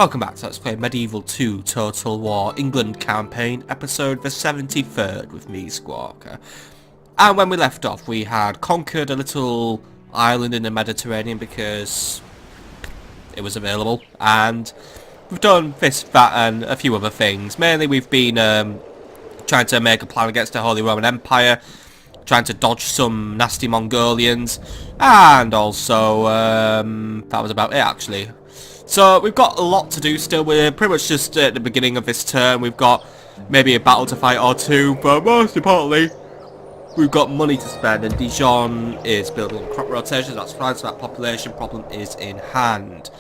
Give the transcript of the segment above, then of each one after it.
Welcome back to Let's Play Medieval 2 Total War England Campaign, episode the 73rd with me, Skwalker. And when we left off, we had conquered a little island in the Mediterranean because it was available, and we've done this, that and a few other things. Mainly we've been trying to make a plan against the Holy Roman Empire, trying to dodge some nasty Mongolians, and also that was about it actually. So we've got a lot to do still. We're pretty much just at the beginning of this turn. We've got maybe a battle to fight or two, but most importantly, we've got money to spend, and Dijon is building crop rotations. That's fine, so that population problem is in hand.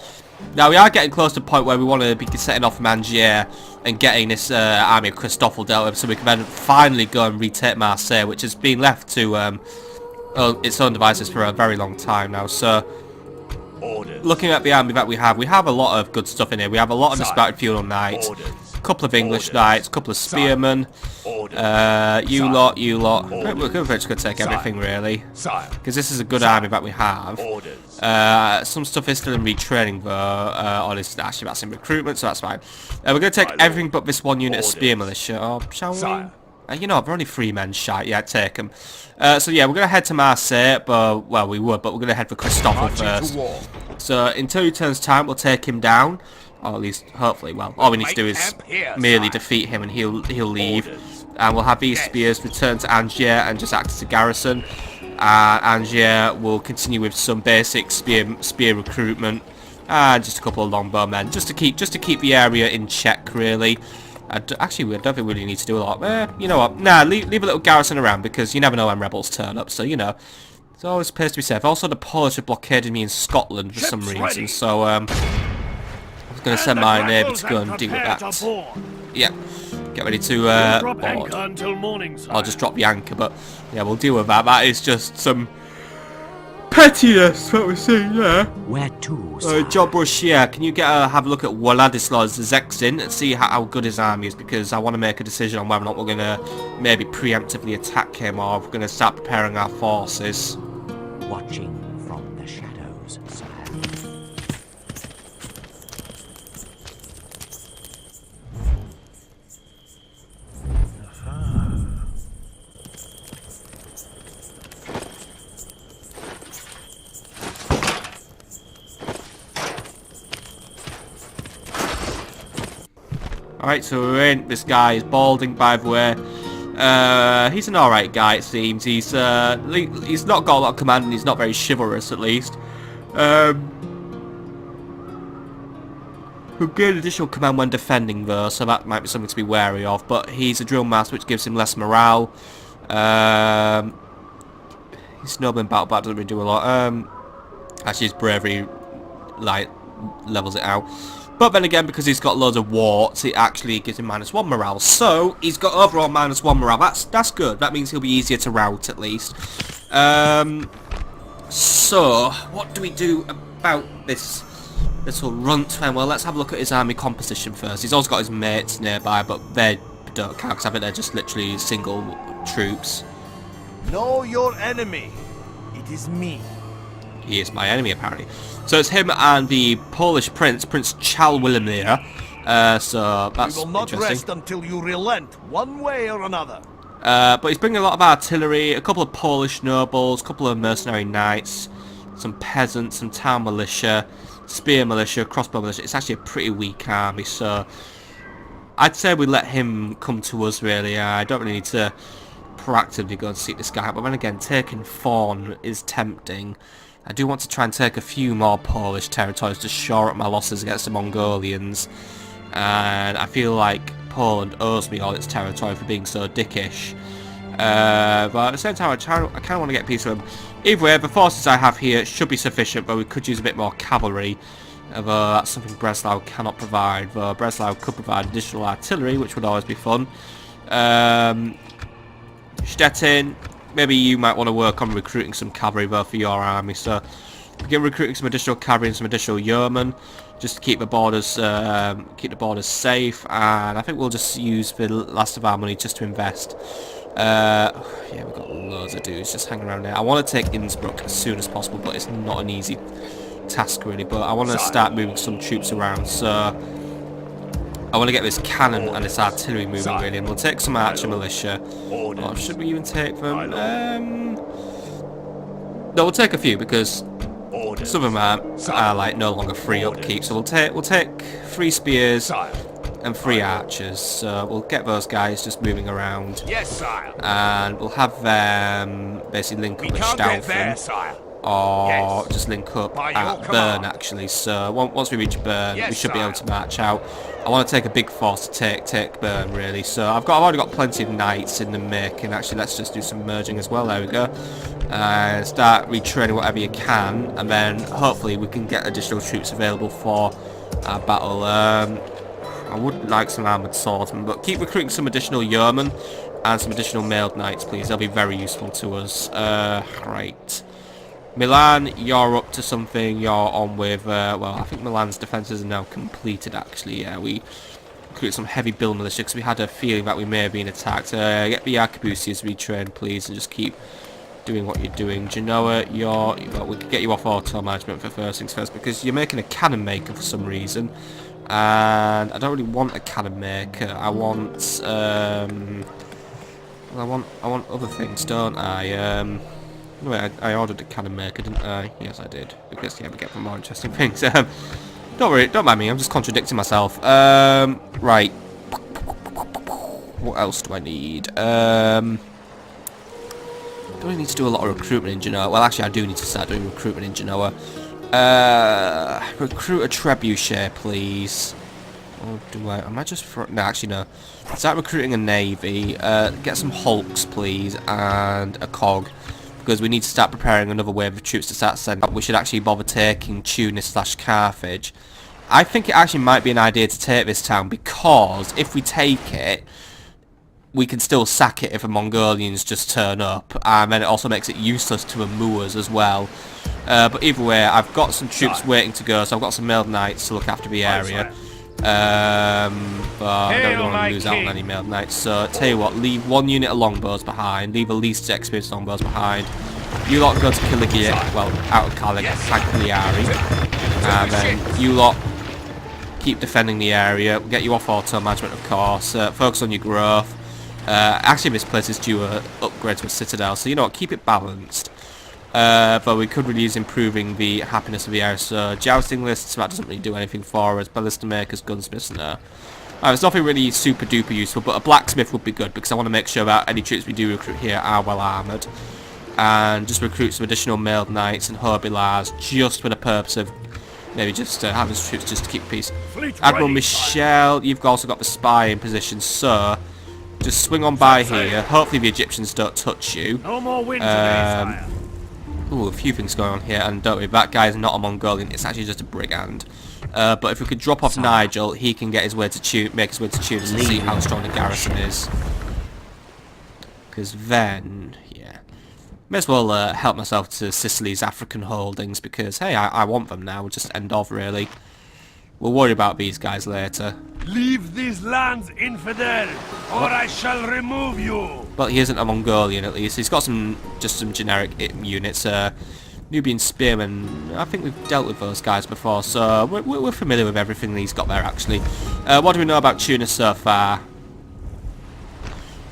Now we are getting close to the point where we want to be setting off from Angiers and getting this army of Christoffel dealt with, so we can then finally go and retake Marseille, which has been left to its own devices for a very long time now. So looking at the army that we have a lot of good stuff in here. We have a lot of disparate feudal knights, a couple of English knights, a couple of spearmen, you lot. We're just going to take everything really, because this is a good army that we have. Some stuff is still in retraining though, honestly, actually that's in recruitment, so that's fine. We're going to take everything but this one unit of spear militia, or shall we? You know, they're only 3 men shy. Yeah, take them. So yeah, we're going to head to Marseille, but, well, we would, but we're going to head for Christoffel first. So in 2 turns time, we'll take him down, or at least, hopefully, well, all we need to do is merely defeat him and he'll leave. And we'll have these spears return to Angiers and just act as a garrison. Angiers will continue with some basic spear recruitment, and just a couple of longbow men, just to keep the area in check, really. Actually, I don't think we really need to do a lot. You know what? Nah, leave a little garrison around, because you never know when rebels turn up, so, you know. It's always pays to be safe. Also, the Polish have blockaded me in Scotland for some reason, so, I was going to send my neighbour to go and deal with that. Yeah. Get ready to, board. I'll just drop the anchor, but, yeah, we'll deal with that. That is just some pettiness, what we're seeing there. Where to, Job Russia, can you have a look at Władysław Zeksin and see how good his army is, because I want to make a decision on whether or not we're going to maybe preemptively attack him, or if we're going to start preparing our forces. Watching from the shadows, sire. Alright, so we're in. This guy is balding, by the way. He's an alright guy, it seems. He's not got a lot of command, and he's not very chivalrous, at least. He'll gain additional command when defending, though, so that might be something to be wary of. But he's a drill master, which gives him less morale. He's noble in battle, but doesn't really do a lot. Actually, his bravery, like, levels it out. But then again, because he's got loads of warts, it actually gives him -1 morale. So, he's got overall -1 morale. That's good. That means he'll be easier to rout, at least. So, what do we do about this little runt then? Well, let's have a look at his army composition first. He's also got his mates nearby, but they don't count, because I think they're just literally single troops. Know your enemy. It is me. He is my enemy, apparently. So it's him and the Polish prince, Prince Chalwilymir. So that's we will not interesting. rest until you relent, one way or another. But he's bringing a lot of artillery, a couple of Polish nobles, a couple of mercenary knights, some peasants, some town militia, spear militia, crossbow militia. It's actually a pretty weak army, so I'd say we let him come to us, really. I don't really need to proactively go and seek this guy out, but then again, taking Thorn is tempting. I do want to try and take a few more Polish territories to shore up my losses against the Mongolians, and I feel like Poland owes me all its territory for being so dickish. But at the same time, I kind of want to get peace with them. Either way, the forces I have here should be sufficient, but we could use a bit more cavalry. Although that's something Breslau cannot provide, though Breslau could provide additional artillery, which would always be fun. Stettin, maybe you might want to work on recruiting some cavalry though for your army, so begin recruiting some additional cavalry and some additional yeomen, just to keep the borders safe. And I think we'll just use the last of our money just to invest. Yeah, we've got loads of dudes just hanging around there. I want to take Innsbruck as soon as possible, but it's not an easy task really, but I want to start moving some troops around, so I want to get this cannon and this artillery moving really, and we'll take some archer militia. Or should we even take them? No, we'll take a few because some of them are like no longer free upkeep, so we'll take 3 spears and 3 archers, so we'll get those guys just moving around. Yes, sire. And we'll have them basically link up at Stoughton, or just link up at Burn actually. So once we reach Burn, we should be able to march out. I want to take a big force to take Burn really. So I've already got plenty of knights in the making. Actually, let's just do some merging as well. There we go. Start retraining whatever you can, and then hopefully we can get additional troops available for our battle. I would like some armoured swordsmen, but keep recruiting some additional yeomen and some additional mailed knights, please. They'll be very useful to us. Right. Milan, you're up to something. You're on with, well, I think Milan's defences are now completed, actually. Yeah, we recruited some heavy bill militia because we had a feeling that we may have been attacked. Get the arquebusiers retrained, please, and just keep doing what you're doing. Genoa, well, we could get you off auto management for first things first because you're making a cannon maker for some reason. And I don't really want a cannon maker. I want I want other things, don't I? Wait, I ordered a cannon maker, didn't I? Yes, I did. Because yeah, we get some more interesting things. Don't worry, don't mind me. I'm just contradicting myself. Right. What else do I need? Do I need to do a lot of recruitment in Genoa? Well, actually, I do need to start doing recruitment in Genoa. Recruit a trebuchet, please. Or do I? Am I just for? No, actually no. Start recruiting a navy. Get some hulks, please, and a cog, because we need to start preparing another wave of troops to start sending. We should actually bother taking Tunis/Carthage. I think it actually might be an idea to take this town, because if we take it, we can still sack it if the Mongolians just turn up, and then it also makes it useless to the Moors as well. But either way, I've got some troops waiting to go, so I've got some mailed knights to look after the area. But I don't want to lose out on any mailed knights, so tell you what, leave 1 unit of longbows behind, leave the least experienced longbows behind. You lot go to Caligari, well, out of Cagliari, and then you lot keep defending the area. We'll get you off auto management, of course. Focus on your growth. Actually, this place is due an upgrade to a citadel, so you know what, keep it balanced. But we could really use improving the happiness of the area. So jousting lists, that doesn't really do anything for us. Ballista makers, gunsmiths, no. There's nothing really super duper useful, but a blacksmith would be good because I want to make sure that any troops we do recruit here are well armoured. And just recruit some additional mailed knights and hobilars just for the purpose of maybe just having troops just to keep peace. Admiral Michel, you've also got the spy in position, so just swing on by here. Hopefully the Egyptians don't touch you. No more wind today, Ooh, a few things going on here, and don't worry, that guy's not a Mongolian, it's actually just a brigand. But if we could drop off Nigel, he can get his way to make his way to Tunis and see how strong the garrison is. Because then, yeah, may as well help myself to Sicily's African holdings, because hey, I want them now. We'll just end off really. We'll worry about these guys later. Leave these lands, infidel, or I shall remove you. Well, he isn't a Mongolian at least. He's got just some generic units. Nubian spearmen. I think we've dealt with those guys before, so we're familiar with everything he's got there actually. What do we know about Tunis so far?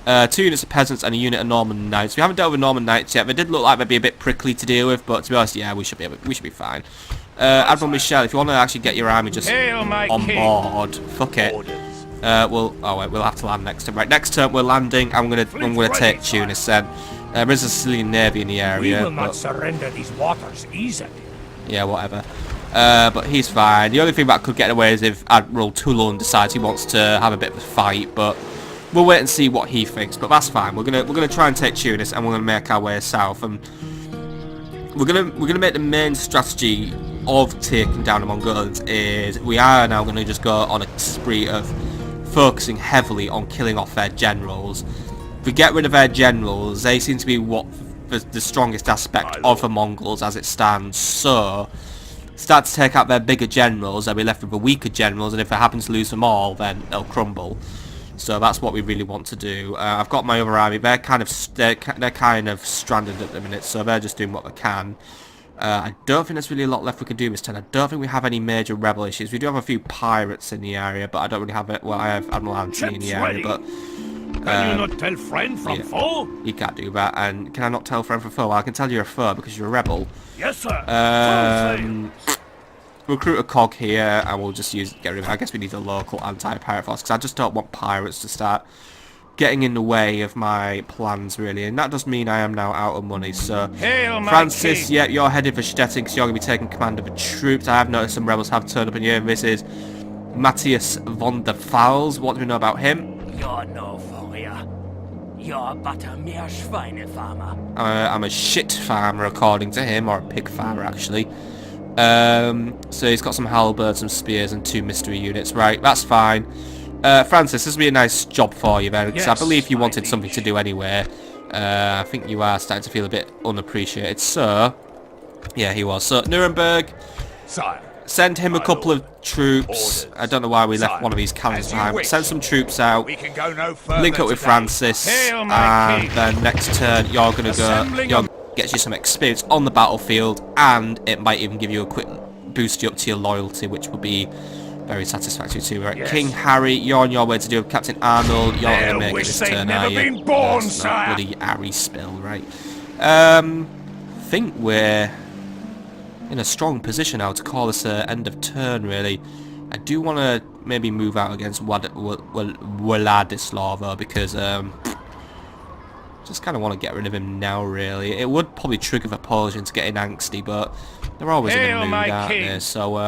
2 units of peasants and a unit of Norman knights. We haven't dealt with Norman knights yet. They did look like they'd be a bit prickly to deal with, but to be honest, yeah, we should be fine. Admiral Michel, if you want to actually get your army just on board, fuck it. We'll have to land next turn. Right, next turn we're landing. I'm gonna take Tunis then. There is a Sicilian navy in the area. We will not surrender these waters easily. Yeah, whatever. But he's fine. The only thing that could get away is if Admiral Toulon decides he wants to have a bit of a fight, but we'll wait and see what he thinks. But that's fine. We're gonna try and take Tunis, and we're gonna make our way south, and we're gonna make the main strategy of taking down the Mongolians is we are now going to just go on a spree of focusing heavily on killing off their generals. If we get rid of their generals, they seem to be what the strongest aspect of the Mongols as it stands, so start to take out their bigger generals, they'll be left with the weaker generals, and if they happen to lose them all, then they'll crumble. So that's what we really want to do. I've got my other army, they're kind of stranded at the minute, so they're just doing what they can. I don't think there's really a lot left we can do this turn. I don't think we have any major rebel issues. We do have a few pirates in the area, but I don't really have it. Well, I have Admiral Anthony in the area, but... Can you not tell friend from foe? You can't do that. And can I not tell friend from foe? Well, I can tell you're a foe because you're a rebel. Yes, sir. Recruit a cog here, and we'll just get rid of it. I guess we need a local anti-pirate force, because I just don't want pirates to start getting in the way of my plans, really. And that does mean I am now out of money, so... Hail, Francis, yeah, you're headed for Stettin, because you're going to be taking command of the troops. I have noticed some rebels have turned up in here. This is Matthias von der Fowls. What do we know about him? You're no warrior. You're but a mere Schweinefarmer. I'm a shit farmer, according to him, or a pig farmer, actually. So he's got some halberds, some spears, and 2 mystery units. Right, that's fine. Francis, this will be a nice job for you then, because I believe you wanted something to do anyway. I think you are starting to feel a bit unappreciated. So, yeah, he was. So, Nuremberg, Sire. send him a couple of troops. I don't know why we left one of these cannons behind, but send some troops out. We can go no further. Link up with Francis, Hail, my and king. then next turn you're going to go... Gets you some experience on the battlefield, and it might even give you a quick boost you up to your loyalty, which would be very satisfactory too. Right, Yes. King Harry, you're on your way to do with Captain Arnold. You're going to make it wish this they'd turn, never are you? been born, That's sire. not bloody Harry spill, right? Think we're in a strong position now to call this end of turn. Really, I do want to maybe move out against Władysław though, because just kind of want to get rid of him now, really. It would probably trigger the Polish into getting angsty, but they're always in Hail, the mood, my aren't king. they? So,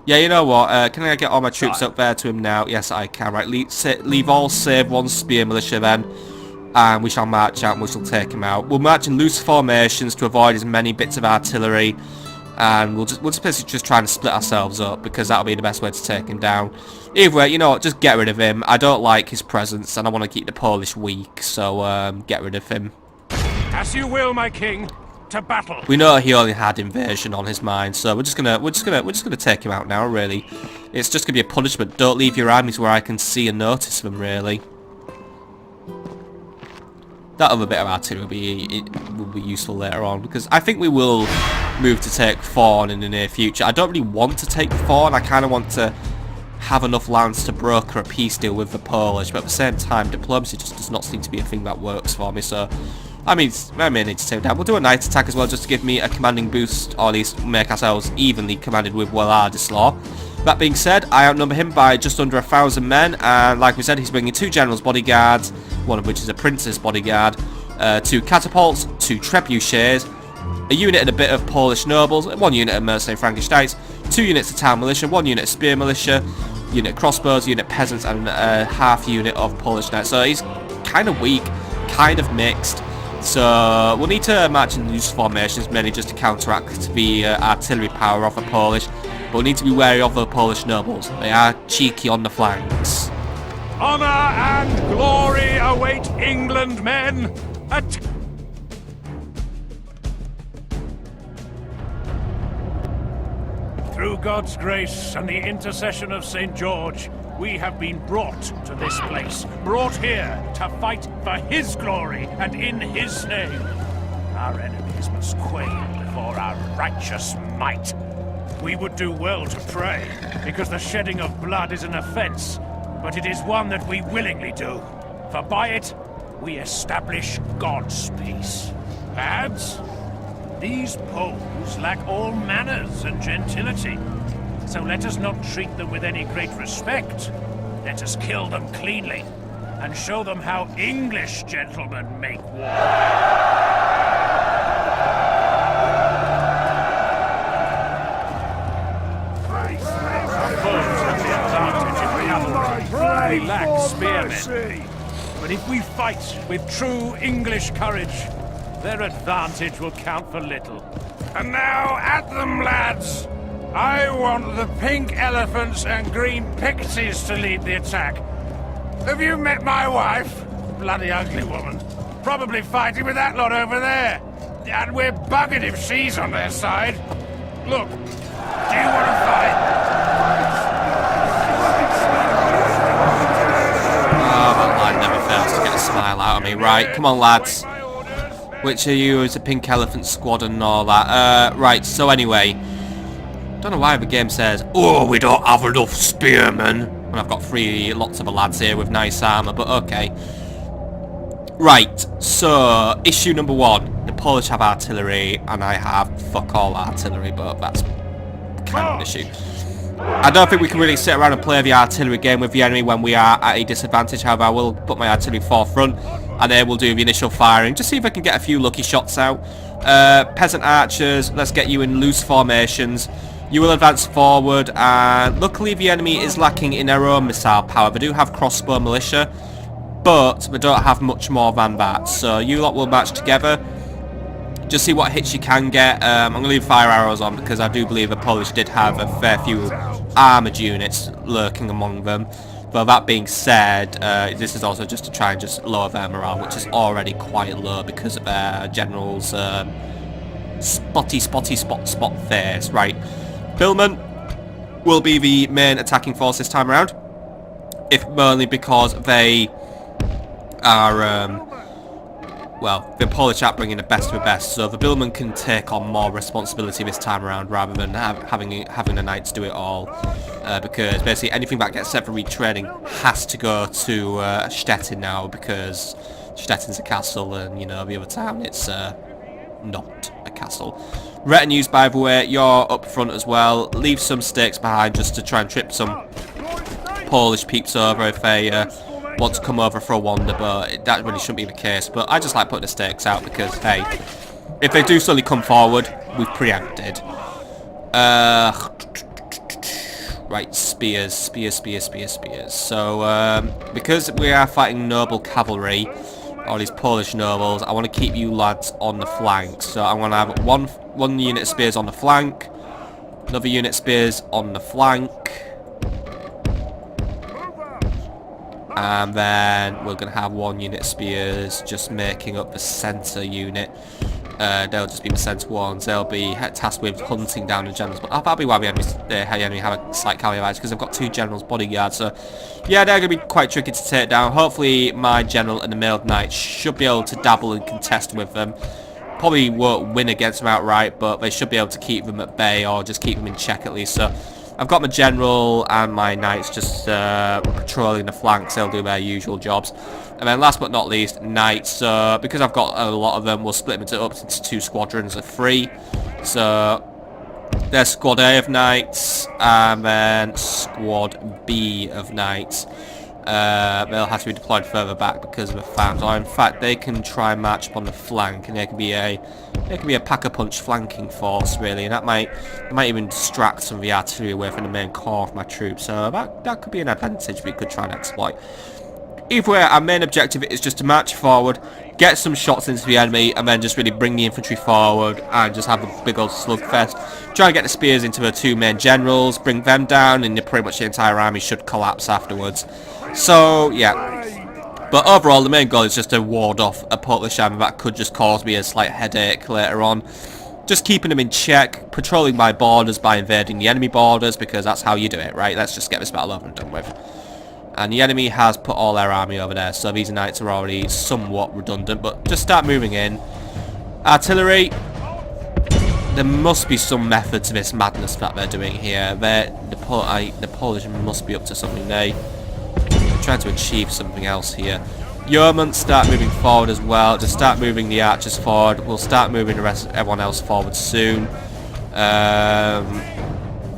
yeah, you know what? Can I get all my troops up there to him now? Yes, I can. Right, leave all save 1 spear militia then, and we shall march out and we shall take him out. We'll march in loose formations to avoid as many bits of artillery, and we'll just basically just try and split ourselves up, because that'll be the best way to take him down. Either way, you know what, just get rid of him. I don't like his presence, and I want to keep the Polish weak, so get rid of him. As you will, my king. To battle. We know he only had invasion on his mind, so we're just gonna take him out now. Really, it's just gonna be a punishment. Don't leave your armies where I can see and notice them. Really, that other bit of artillery will be useful later on, because I think we will move to take Thorn in the near future. I don't really want to take Thorn. I kind of want to have enough lands to broker a peace deal with the Polish, but at the same time, diplomacy just does not seem to be a thing that works for me. So, I mean, I may need to take him down. We'll do a night attack as well, just to give me a commanding boost, or at least make ourselves evenly commanded with Władysław. That being said, I outnumber him by just under 1,000 men, and like we said, he's bringing 2 generals' bodyguards, one of which is a prince's bodyguard, 2 catapults, 2 trebuchets, a unit and a bit of Polish nobles, 1 unit of mercenary Frankensteins, 2 units of town militia, 1 unit of spear militia, unit of crossbows, unit of peasants, and a half unit of Polish knights. So he's kind of weak, kind of mixed. So we'll need to march in loose formations, mainly just to counteract the artillery power of the Polish. But we'll need to be wary of the Polish nobles. They are cheeky on the flanks. Honor and glory await England, men. Through God's grace and the intercession of St. George, we have been brought to this place, brought here to fight for his glory and in his name. Our enemies must quail before our righteous might. We would do well to pray, because the shedding of blood is an offense, but it is one that we willingly do, for by it we establish God's peace. Lads, these Poles lack all manners and gentility, so let us not treat them with any great respect. Let us kill them cleanly, and show them how English gentlemen make war. We lack spearmen, but if we fight with true English courage, their advantage will count for little. And now, at them, lads! I want the pink elephants and green pixies to lead the attack. Have you met my wife? Bloody ugly woman. Probably fighting with that lot over there. And we're buggered if she's on their side. Look, do you want to fight? Oh, that line never fails to get a smile out of me. Right, come on, lads. Which are you as a pink elephant squad and all that? Right, so anyway. Don't know why the game says, oh, we don't have enough spearmen. And I've got lots of lads here with nice armour, but okay. Right, so, issue number 1. The Polish have artillery, and I have fuck all artillery, but that's kind of an issue. I don't think we can really sit around and play the artillery game with the enemy when we are at a disadvantage. However, I will put my artillery forefront, and then we'll do the initial firing. Just see if I can get a few lucky shots out. Peasant archers, let's get you in loose formations. You will advance forward, and luckily the enemy is lacking in their own missile power. They do have crossbow militia, but they don't have much more than that. So you lot will match together. Just see what hits you can get. I'm going to leave fire arrows on because I do believe the Polish did have a fair few armoured units lurking among them. But that being said, this is also just to try and just lower their morale, which is already quite low because of their general's spot face. Right, Billman will be the main attacking force this time around, if only because they are well, the Polish are bringing the best of the best, so the Billman can take on more responsibility this time around rather than having the Knights do it all. Because basically anything that gets set for retraining has to go to Stettin now, because Stettin's a castle and, you know, the other town, it's not a castle. Retinues, by the way, you're up front as well. Leave some stakes behind just to try and trip some Polish peeps over if they want to come over for a wander, but that really shouldn't be the case. But I just like putting the stakes out because, hey, if they do suddenly come forward, we've preempted. Right, spears. So, because we are fighting noble cavalry, all these Polish nobles, I want to keep you lads on the flank. So I'm going to have one unit of spears on the flank, another unit of spears on the flank, and then we're going to have one unit of spears just making up the centre unit. They'll just be the centre ones. They'll be tasked with hunting down the generals. But that'll be why the enemy have a slight cavalry advantage, because they've got 2 generals bodyguards. So yeah, they're going to be quite tricky to take down. Hopefully my general and the mailed knights should be able to dabble and contest with them. Probably won't win against them outright, but they should be able to keep them at bay or just keep them in check at least. So I've got my general and my knights just patrolling the flanks. They'll do their usual jobs. And then last but not least, knights. Because I've got a lot of them, we'll split them up into 2 squadrons of 3. So there's squad A of knights and then squad B of knights. They'll have to be deployed further back because of the farms. Or in fact, they can try and march up on the flank, and they can be a pack-a-punch flanking force really, and that might even distract some of the artillery away from the main core of my troops. So that could be an advantage we could try and exploit. Either way, our main objective is just to march forward, get some shots into the enemy, and then just really bring the infantry forward and just have a big old slugfest. Try and get the spears into the 2 main generals, bring them down, and pretty much the entire army should collapse afterwards. So yeah, but overall the main goal is just to ward off a Polish army that could just cause me a slight headache later on. Just keeping them in check, patrolling my borders by invading the enemy borders, because that's how you do it, right? Let's just get this battle over and done with. And the enemy has put all their army over there, so these knights are already somewhat redundant, but just start moving in. Artillery, there must be some method to this madness that they're doing here. The Polish must be up to something. They're trying to achieve something else here. Yeomen, start moving forward as well. Just start moving the archers forward. We'll start moving everyone else forward soon.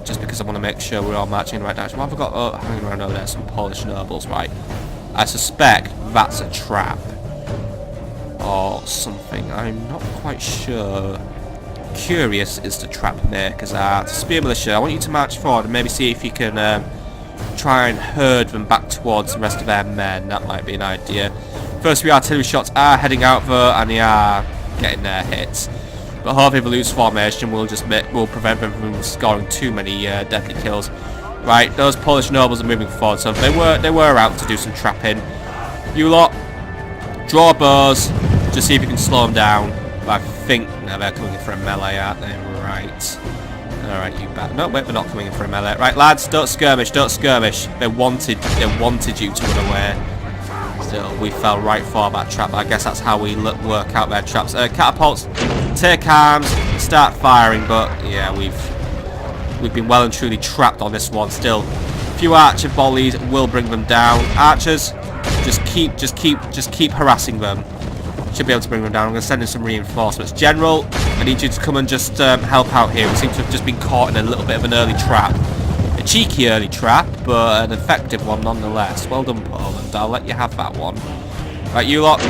Just because I want to make sure we're all marching in the right direction. What have I got hanging around over there? Some Polish nobles, right? I suspect that's a trap or something. I'm not quite sure. Curious is the trap makers are. Spear militia, I want you to march forward and maybe see if you can try and herd them back towards the rest of their men. That might be an idea. First few artillery shots are heading out though, and they are getting their hits. But hopefully the loose formation will prevent them from scoring too many deadly kills. Right, those Polish nobles are moving forward, so they were out to do some trapping. You lot, draw bows, just see if you can slow them down. But I think now they're coming in for a melee, aren't they? Right. Alright, you back. No, wait, they're not coming in for a melee. Right, lads, don't skirmish, don't skirmish. They wanted you to run away. Still, we fell right for that trap. I guess that's how we work out their traps. Catapults, take arms, start firing. But yeah, we've been well and truly trapped on this one. Still, a few archer volleys will bring them down. Archers, just keep harassing them. Should be able to bring them down. I'm going to send in some reinforcements. General, I need you to come and just help out here. We seem to have just been caught in a little bit of an early trap. A cheeky early trap, but an effective one nonetheless. Well done, Poland. I'll let you have that one. Right, you lot,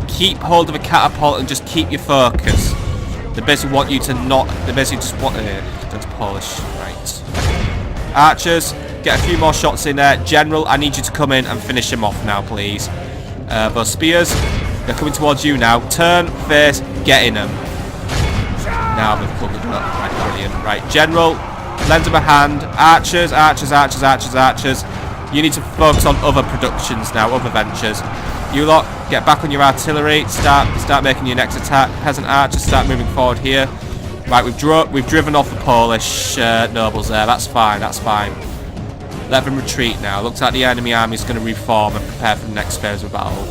keep hold of a catapult and just keep your focus. They basically want you to not... They basically just want... that's Polish. Right. Archers, get a few more shots in there. General, I need you to come in and finish him off now, please. Those spears... They're coming towards you now. Turn, face, get in them. Now they've covered up. Right, brilliant. Right, General, lend them a hand. Archers, archers, archers, archers, archers. You need to focus on other productions now, other ventures. You lot, get back on your artillery. Start making your next attack. Peasant archers, start moving forward here. Right, we've driven off the Polish nobles there. That's fine, that's fine. Let them retreat now. Looks like the enemy army is going to reform and prepare for the next phase of battle.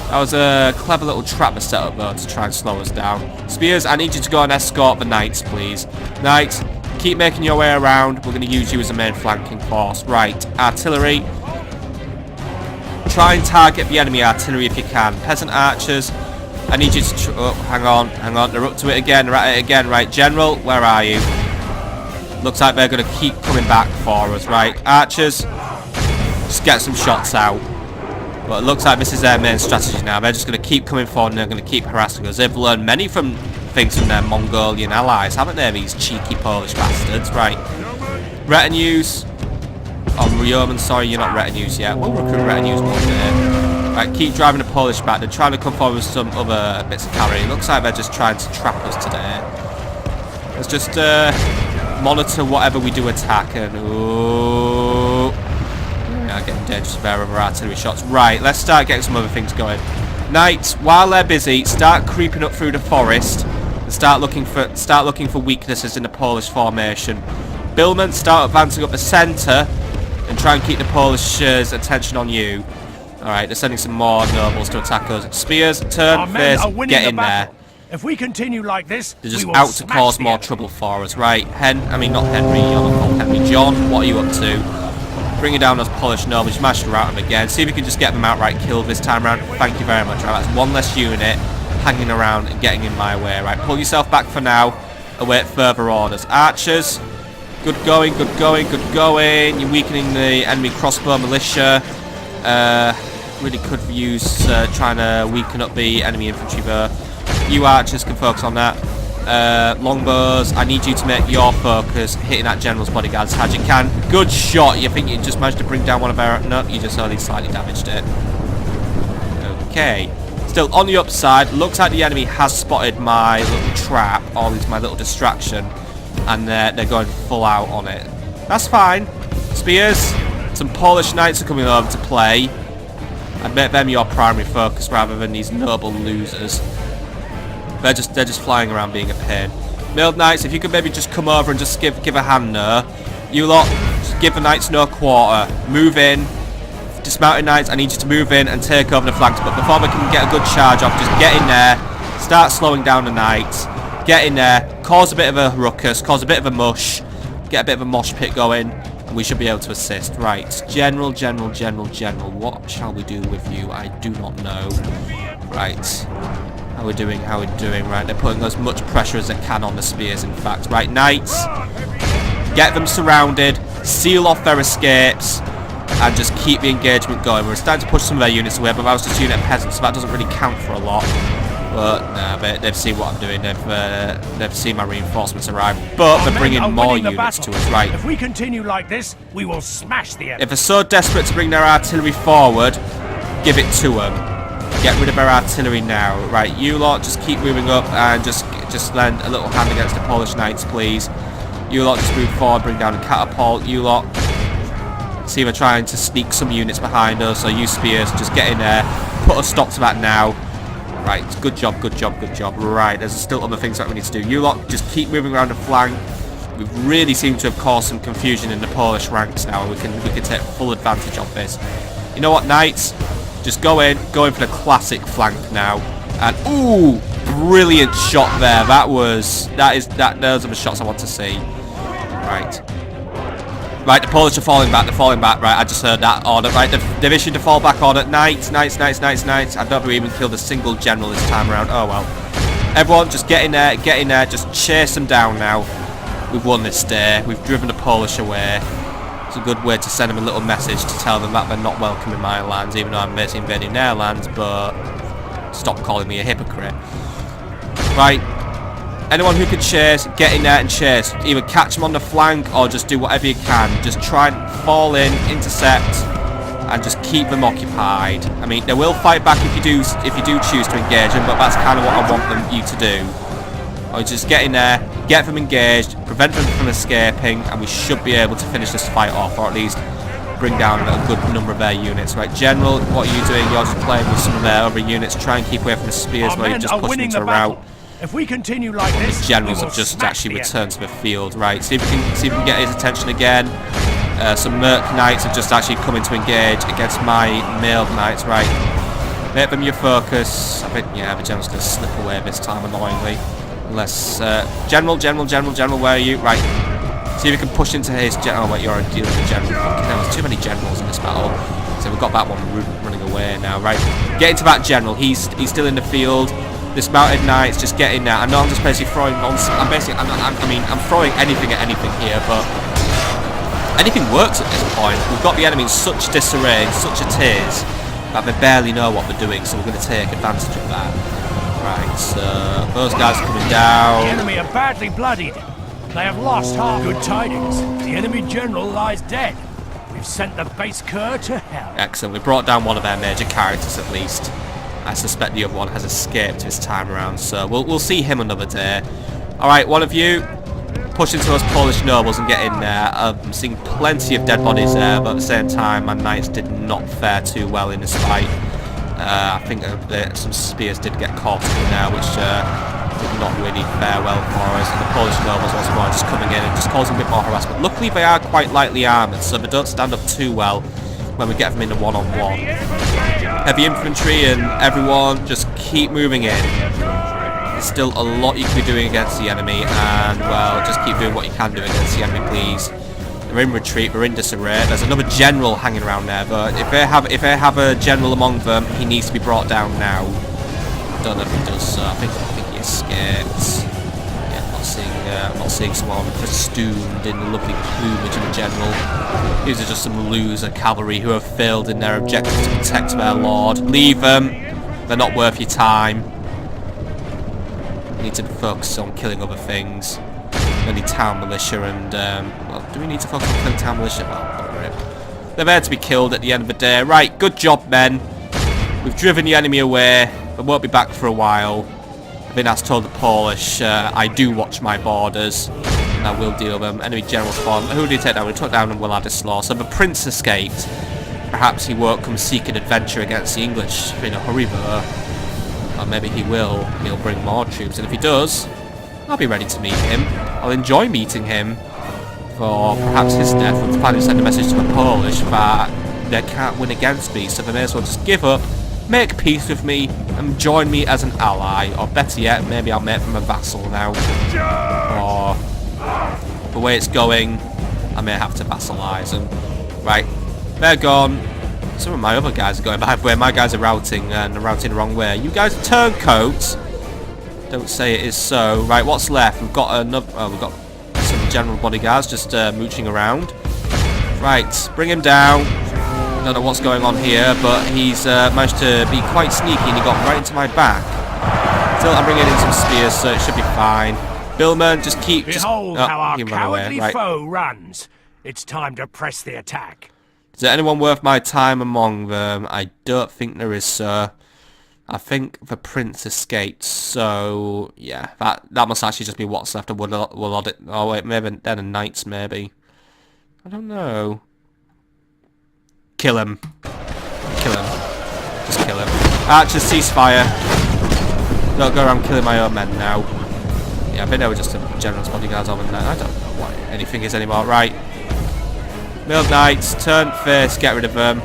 That was a clever little trap to set up though to try and slow us down. Spears, I need you to go and escort the knights, please. Knights, keep making your way around. We're going to use you as a main flanking force. Right, artillery. Try and target the enemy artillery if you can. Peasant archers, I need you to... oh, hang on. They're up to it again. They're at it again. Right, General, where are you? Looks like they're going to keep coming back for us. Right, archers, just get some shots out. But it looks like this is their main strategy now. They're just going to keep coming forward and they're going to keep harassing us. They've learned many things from their Mongolian allies, haven't they, these cheeky Polish bastards? Right. Retinues. Oh, Yeoman, sorry, you're not retinues yet. We'll recruit retinues one day. Right, keep driving the Polish back. They're trying to come forward with some other bits of carry. It looks like they're just trying to trap us today. Let's just monitor whatever we do attack. And... ooh. Getting dangerous with our other artillery shots. Right, let's start getting some other things going. Knights, while they're busy, start creeping up through the forest and start looking for weaknesses in the Polish formation. Billmen, start advancing up the centre and try and keep the Polish's attention on you. Alright, they're sending some more nobles to attack us. Spears, turn, face, get in there. If we continue like this, they're just out to cause more trouble for us. Right, not Henry, you're not called Henry. John, what are you up to? Bringing down those Polish nobles, smash them out them again. See if we can just get them outright killed this time around. Thank you very much. Right, that's one less unit hanging around and getting in my way. Right, pull yourself back for now. Await further orders. Archers, good going, good going, good going. You're weakening the enemy crossbow militia. Really could use trying to weaken up the enemy infantry there. You archers can focus on that. Longbows, I need you to make your focus hitting that general's bodyguard as hard as you can. Good shot. You think you just managed to bring down one of our... no, you just only slightly damaged it. Okay. Still, on the upside, looks like the enemy has spotted my little trap, or at least my little distraction, and they're going full out on it. That's fine. Spears, some Polish knights are coming over to play. I'd make them your primary focus rather than these noble losers. They're just flying around being a pain. Mailed Knights, if you could maybe just come over and just give a hand there. You lot, just give the Knights no quarter. Move in. Dismounted Knights, I need you to move in and take over the flanks. But before we can get a good charge off, just get in there. Start slowing down the Knights. Get in there. Cause a bit of a ruckus. Cause a bit of a mush. Get a bit of a mosh pit going. And we should be able to assist. Right. General. What shall we do with you? I do not know. Right. How are we doing? Right, they're putting as much pressure as they can on the spears, in fact. Right, Knights, get them surrounded, seal off their escapes, and just keep the engagement going. We're starting to push some of their units away, but that was just unit peasants, so that doesn't really count for a lot. But, nah, they've seen what I'm doing. They've seen my reinforcements arrive. But they're bringing more units to us, right. If we continue like this, we will smash the enemy. If they're so desperate to bring their artillery forward, give it to them. Get rid of our artillery now. Right, you lot just keep moving up and just lend a little hand against the Polish Knights, please. You lot just move forward, bring down a catapult. You lot see if they're trying to sneak some units behind us, so use spears, just get in there. Put a stop to that now. Right, good job. Right, there's still other things that we need to do. You lot just keep moving around the flank. We've really seemed to have caused some confusion in the Polish ranks now, and we can take full advantage of this. You know what, Knights? Just going for the classic flank now. And ooh, brilliant shot there. Those are the shots I want to see. Right. Right, the Polish are falling back. They're falling back. Right, I just heard that order. Right, they've issued a fallback order. Nice. I don't think we even killed a single general this time around. Oh well. Everyone, just get in there. Just chase them down now. We've won this day. We've driven the Polish away. It's a good way to send them a little message to tell them that they're not welcome in my lands, even though I'm basically invading their lands. But stop calling me a hypocrite. Right. Anyone who can chase, get in there and chase. Either catch them on the flank or just do whatever you can. Just try and fall in, intercept, and just keep them occupied. I mean, they will fight back if you do choose to engage them, but that's kind of what I want you to do. Or just get in there, get them engaged, prevent them from escaping, and we should be able to finish this fight off, or at least bring down a good number of their units. Right, General, what are you doing? You're just playing with some of their other units. Try and keep away from the spears while you just push them into a rout. If we continue like this, the generals have just actually returned to the field. Right, see if we can get his attention again. Some Merc Knights have just actually come in to engage against my Mailed Knights. Right, make them your focus. I think, yeah, the general's going to slip away this time, annoyingly. Unless, General, where are you? Right, see if we can push into his general. Oh, wait, you're dealing with the general. Fucking hell, there's too many generals in this battle. So we've got that one running away now. Right, get into that general. He's still in the field. This mounted knight's just getting there. I know I'm just basically throwing nonsense. I'm throwing anything at anything here, but anything works at this point. We've got the enemy in such disarray, in such a tears, that they barely know what they're doing, so we're going to take advantage of that. Right, so those guys are coming down. The enemy are badly bloodied. They have lost half. Good tidings. The enemy general lies dead. We've sent the base cur to hell. Excellent. We brought down one of their major characters at least. I suspect the other one has escaped this time around, so we'll see him another day. Alright, one of you, push into those Polish nobles and get in there. I'm seeing plenty of dead bodies there, but at the same time, my knights did not fare too well in this fight. I think some spears did get caught in there, which did not really fare well for us. And the Polish nobles once more just coming in and just causing a bit more harassment. Luckily, they are quite lightly armoured, so they don't stand up too well when we get them in a one-on-one. Heavy infantry and everyone just keep moving in. There's still a lot you can be doing against the enemy, and well, just keep doing what you can do against the enemy, please. They're in retreat, they're in disarray. There's another general hanging around there, but if they have a general among them, he needs to be brought down now. I don't know if he does so. I think he escaped. I'm not seeing someone festooned in the lovely plumage of a general. These are just some loser cavalry who have failed in their objective to protect their lord. Leave them. They're not worth your time. We need to focus on killing other things. We need town militia and, well, do we need to focus on killing town militia? Well, they're there to be killed at the end of the day. Right, good job, men. We've driven the enemy away. They won't be back for a while. I think that's told the Polish, I do watch my borders, and I will deal with them. Enemy general spawn. Who did he take down? We took down Władysław. So the prince escaped. Perhaps he won't come seek an adventure against the English in a hurry though. Or maybe he will. He'll bring more troops, and if he does, I'll be ready to meet him. I'll enjoy meeting him for perhaps his death. I'm planning to send a message to the Polish that they can't win against me, so they may as well just give up, make peace with me, and join me as an ally, or better yet, maybe I'll make them a vassal now. Or, the way it's going, I may have to vassalize them. Right, they're gone. Some of my other guys are going by the way. My guys are routing, and they're routing the wrong way. You guys are turncoats. Don't say it is so. Right, what's left? We've got another. Oh, we've got some general bodyguards just mooching around. Right, bring him down. Don't know what's going on here, but he's managed to be quite sneaky and he got right into my back. Still, I'm bringing in some spears, so it should be fine. Billman, just keep... Behold how our cowardly right. foe runs. It's time to press the attack. Is there anyone worth my time among them? I don't think there is, sir. I think the prince escaped, so... yeah, that must actually just be what's left of Władysław. Oh wait, maybe they're the knights, maybe. I don't know. Kill him. Kill him. Just kill him. Just ceasefire. Don't go around killing my own men now. Yeah, I think they were just a general's bodyguards over there. I don't know what anything is anymore. Right. Mailed knights, turn face, get rid of them.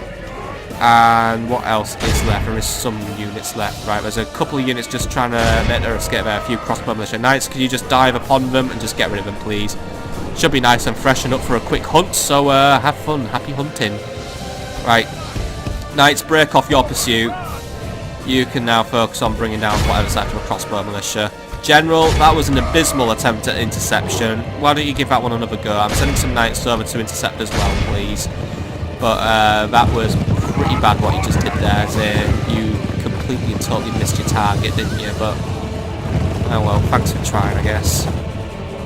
And what else is left? There is some units left. Right, there's a couple of units just trying to make their escape there. A few crossbow militia knights. Can you just dive upon them and just get rid of them, please? Should be nice and freshen up for a quick hunt, so have fun. Happy hunting. Right. Knights, break off your pursuit. You can now focus on bringing down whatever's left of a crossbow militia. General, that was an abysmal attempt at interception. Why don't you give that one another go? I'm sending some knights over to intercept as well, please. But that was pretty bad what you just did there. You completely and totally missed your target, didn't you? But, oh well, thanks for trying, I guess.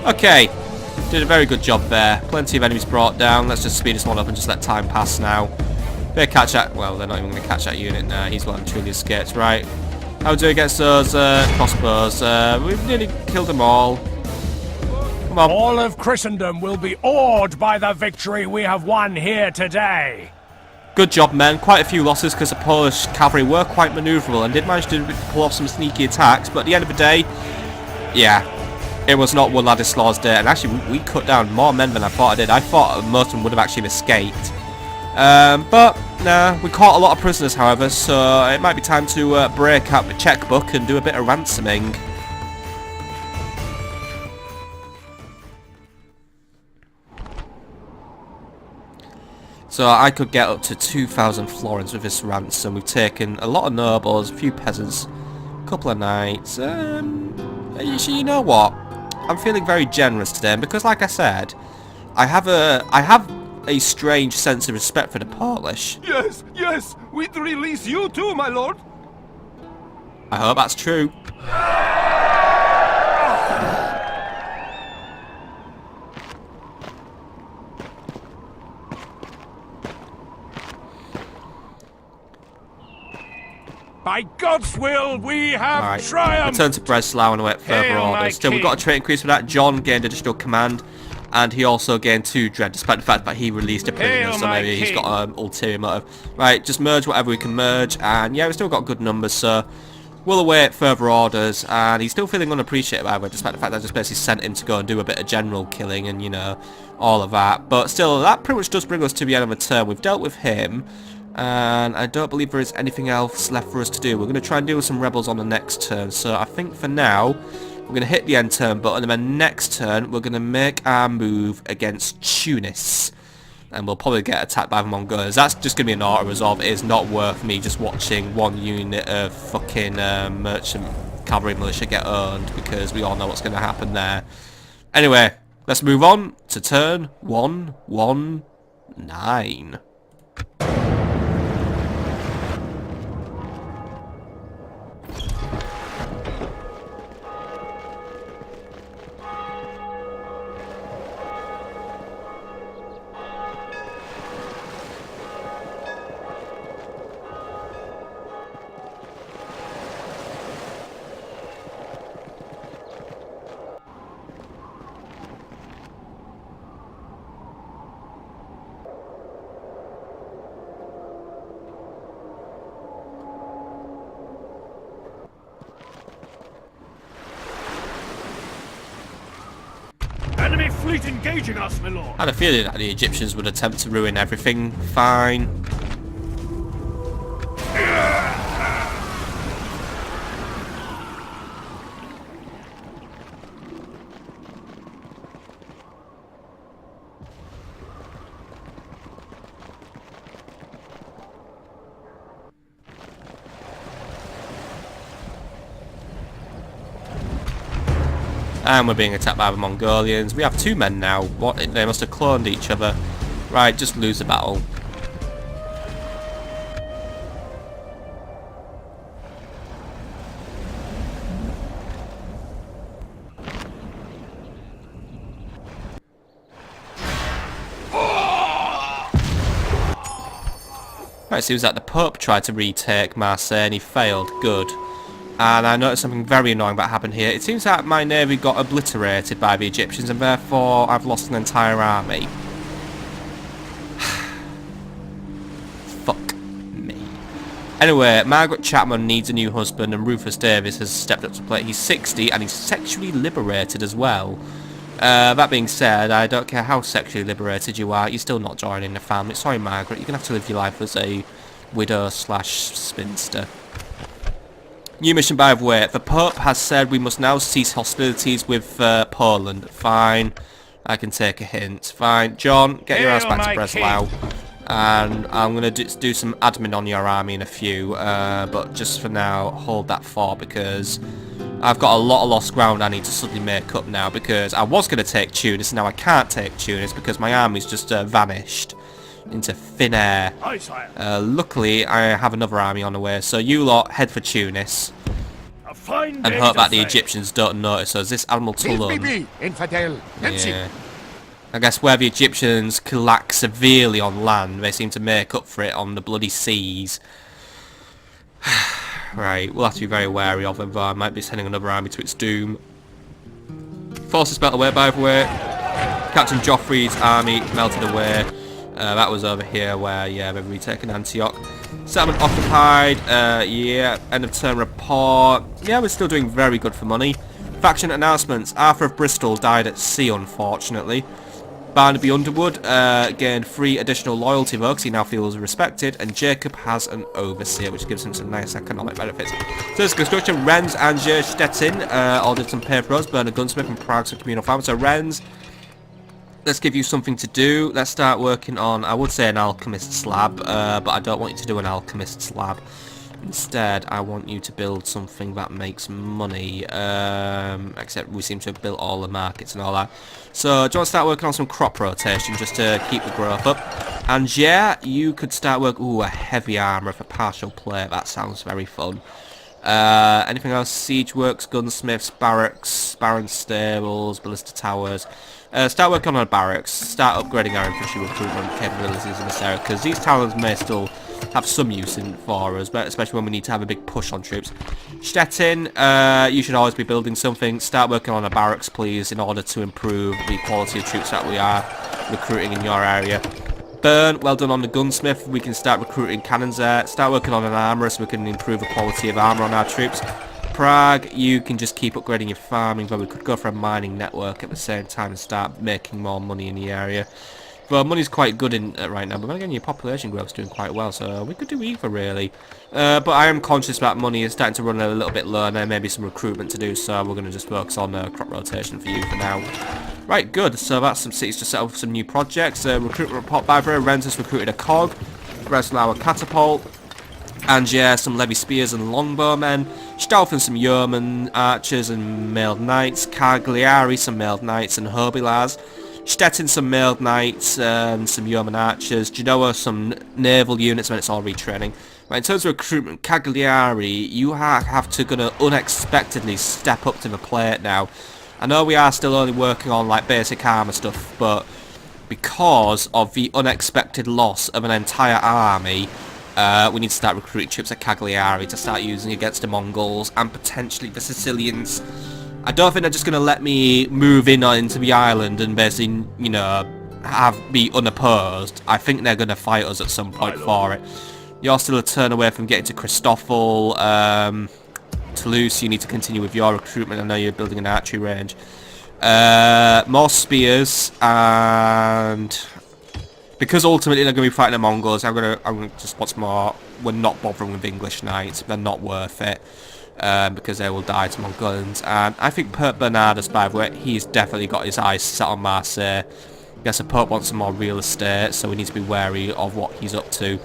Okay, did a very good job there. Plenty of enemies brought down. Let's just speed this one up and just let time pass now. They catch that. Well, they're not even going to catch that unit now. He's well and truly escaped. Right. How do we do against those crossbows? We've nearly killed them all. Come on. All of Christendom will be awed by the victory we have won here today. Good job, men. Quite a few losses because the Polish cavalry were quite manoeuvrable and did manage to pull off some sneaky attacks. But at the end of the day, yeah, it was not Władysław's day. And actually, we cut down more men than I thought I did. I thought most of them would have actually escaped. But nah, we caught a lot of prisoners, however, so it might be time to break up the checkbook and do a bit of ransoming. So I could get up to 2,000 florins with this ransom. We've taken a lot of nobles, a few peasants, a couple of knights. You know what? I'm feeling very generous today, because like I said, I have a strange sense of respect for the Polish. Yes, yes, we'd release you too, my lord. I hope that's true. By God's will, we have triumphed! Return to Breslau and await further Hail, my orders. Still, we've king. got a trait increase for that. John gained additional command, and he also gained 2 dread, despite the fact that he released a prisoner, Hail, so my maybe he's king. got an ulterior motive. Right, just merge whatever we can merge, and yeah, we've still got good numbers, so we'll await further orders, and he's still feeling unappreciated by it, despite the fact that I just basically sent him to go and do a bit of general killing and, you know, all of that. But still, that pretty much does bring us to the end of the turn. We've dealt with him, and I don't believe there is anything else left for us to do. We're going to try and deal with some rebels on the next turn, so I think for now, we're going to hit the end turn button, and then next turn, we're going to make our move against Tunis. And we'll probably get attacked by the Mongols. That's just going to be an auto-resolve. It is not worth me just watching one unit of fucking merchant cavalry militia get owned, because we all know what's going to happen there. Anyway, let's move on to turn 119. Enemy fleet engaging us, my lord. I had a feeling that the Egyptians would attempt to ruin everything. Fine. And we're being attacked by the Mongolians. We have 2 men now. What? They must have cloned each other. Right, just lose the battle. Right, seems like the Pope tried to retake Marseille and he failed. Good. And I noticed something very annoying that happened here. It seems that my navy got obliterated by the Egyptians, and therefore I've lost an entire army. Fuck me. Anyway, Margaret Chapman needs a new husband, and Rufus Davis has stepped up to the plate. He's 60, and he's sexually liberated as well. That being said, I don't care how sexually liberated you are, you're still not joining the family. Sorry, Margaret, you're going to have to live your life as a widow slash spinster. New mission by the way. The Pope has said we must now cease hostilities with Poland. Fine. I can take a hint. Fine. John, get your ass back to Breslau. And I'm going to do some admin on your army in a few. But just for now, hold that thought because I've got a lot of lost ground I need to suddenly make up now. Because I was going to take Tunis, now I can't take Tunis because my army's just vanished into thin air. Aye, sire. Luckily, I have another army on the way. So you lot head for Tunis. A fine And day hope to that the fight. Egyptians don't notice us. This Admiral Toulon. infidel. Yeah. I guess where the Egyptians lack severely on land, they seem to make up for it on the bloody seas. Right, we'll have to be very wary of them, though I might be sending another army to its doom. Forces melt away, by the way. Captain Joffrey's army melted away. That was over here where, yeah, they've retaken Antioch. Settlement occupied, yeah, end of term report. Yeah, we're still doing very good for money. Faction announcements. Arthur of Bristol died at sea, unfortunately. Barnaby Underwood gained 3 additional loyalty votes. He now feels respected. And Jacob has an overseer, which gives him some nice economic benefits. So this construction, Rennes, Angers, Stettin all did some paved roads. Bernard Gunsmith and Prague some communal farms. So Rennes, let's give you something to do. Let's start working on, I would say an alchemist slab, but I don't want you to do an alchemist slab. Instead, I want you to build something that makes money, except we seem to have built all the markets and all that. So, do you want to start working on some crop rotation just to keep the growth up? And yeah, you could start work. Ooh, a heavy armour for partial plate. That sounds very fun. Anything else? Siege works, gunsmiths, barracks, barons stables, ballista towers. Start working on barracks. Start upgrading our infantry recruitment capabilities in this area, because these towns may still have some use for us, but especially when we need to have a big push on troops. Stettin, you should always be building something. Start working on a barracks, please, in order to improve the quality of troops that we are recruiting in your area. Bern, well done on the gunsmith. We can start recruiting cannons there. Start working on an armourer so we can improve the quality of armour on our troops. Prague, you can just keep upgrading your farming, but we could go for a mining network at the same time and start making more money in the area. Well, money's quite good in right now, but then again, your population growth's doing quite well, so we could do either, really. But I am conscious that money is starting to run a little bit low, and there may be some recruitment to do, so we're going to just focus on crop rotation for you for now. Right, good. So that's some cities to set up some new projects. Recruitment report by Vera. Rennes has recruited a cog. Breslau a catapult. Angers, some levy spears and longbowmen. Staufen, some yeoman archers and mailed knights. Cagliari, some mailed knights and hobilars. Stettin, some mailed knights and some yeoman archers. Genoa, some naval units when it's all retraining. Right, in terms of recruitment, Cagliari, you have to gonna unexpectedly step up to the plate now. I know we are still only working on like basic armour stuff, but because of the unexpected loss of an entire army, we need to start recruiting troops at Cagliari to start using against the Mongols and potentially the Sicilians. I don't think they're just going to let me move in into the island and basically, you know, be unopposed. I think they're going to fight us at some point for it. You're still a turn away from getting to Christoffel. Toulouse, you need to continue with your recruitment. I know you're building an archery range. More spears, and because ultimately they're going to be fighting the Mongols, I'm gonna just what's more, we're not bothering with English knights. They're not worth it. Because they will die to Mongolians. And I think Pope Bernardus, by the way, he's definitely got his eyes set on Marseille. I guess the Pope wants some more real estate, so we need to be wary of what he's up to.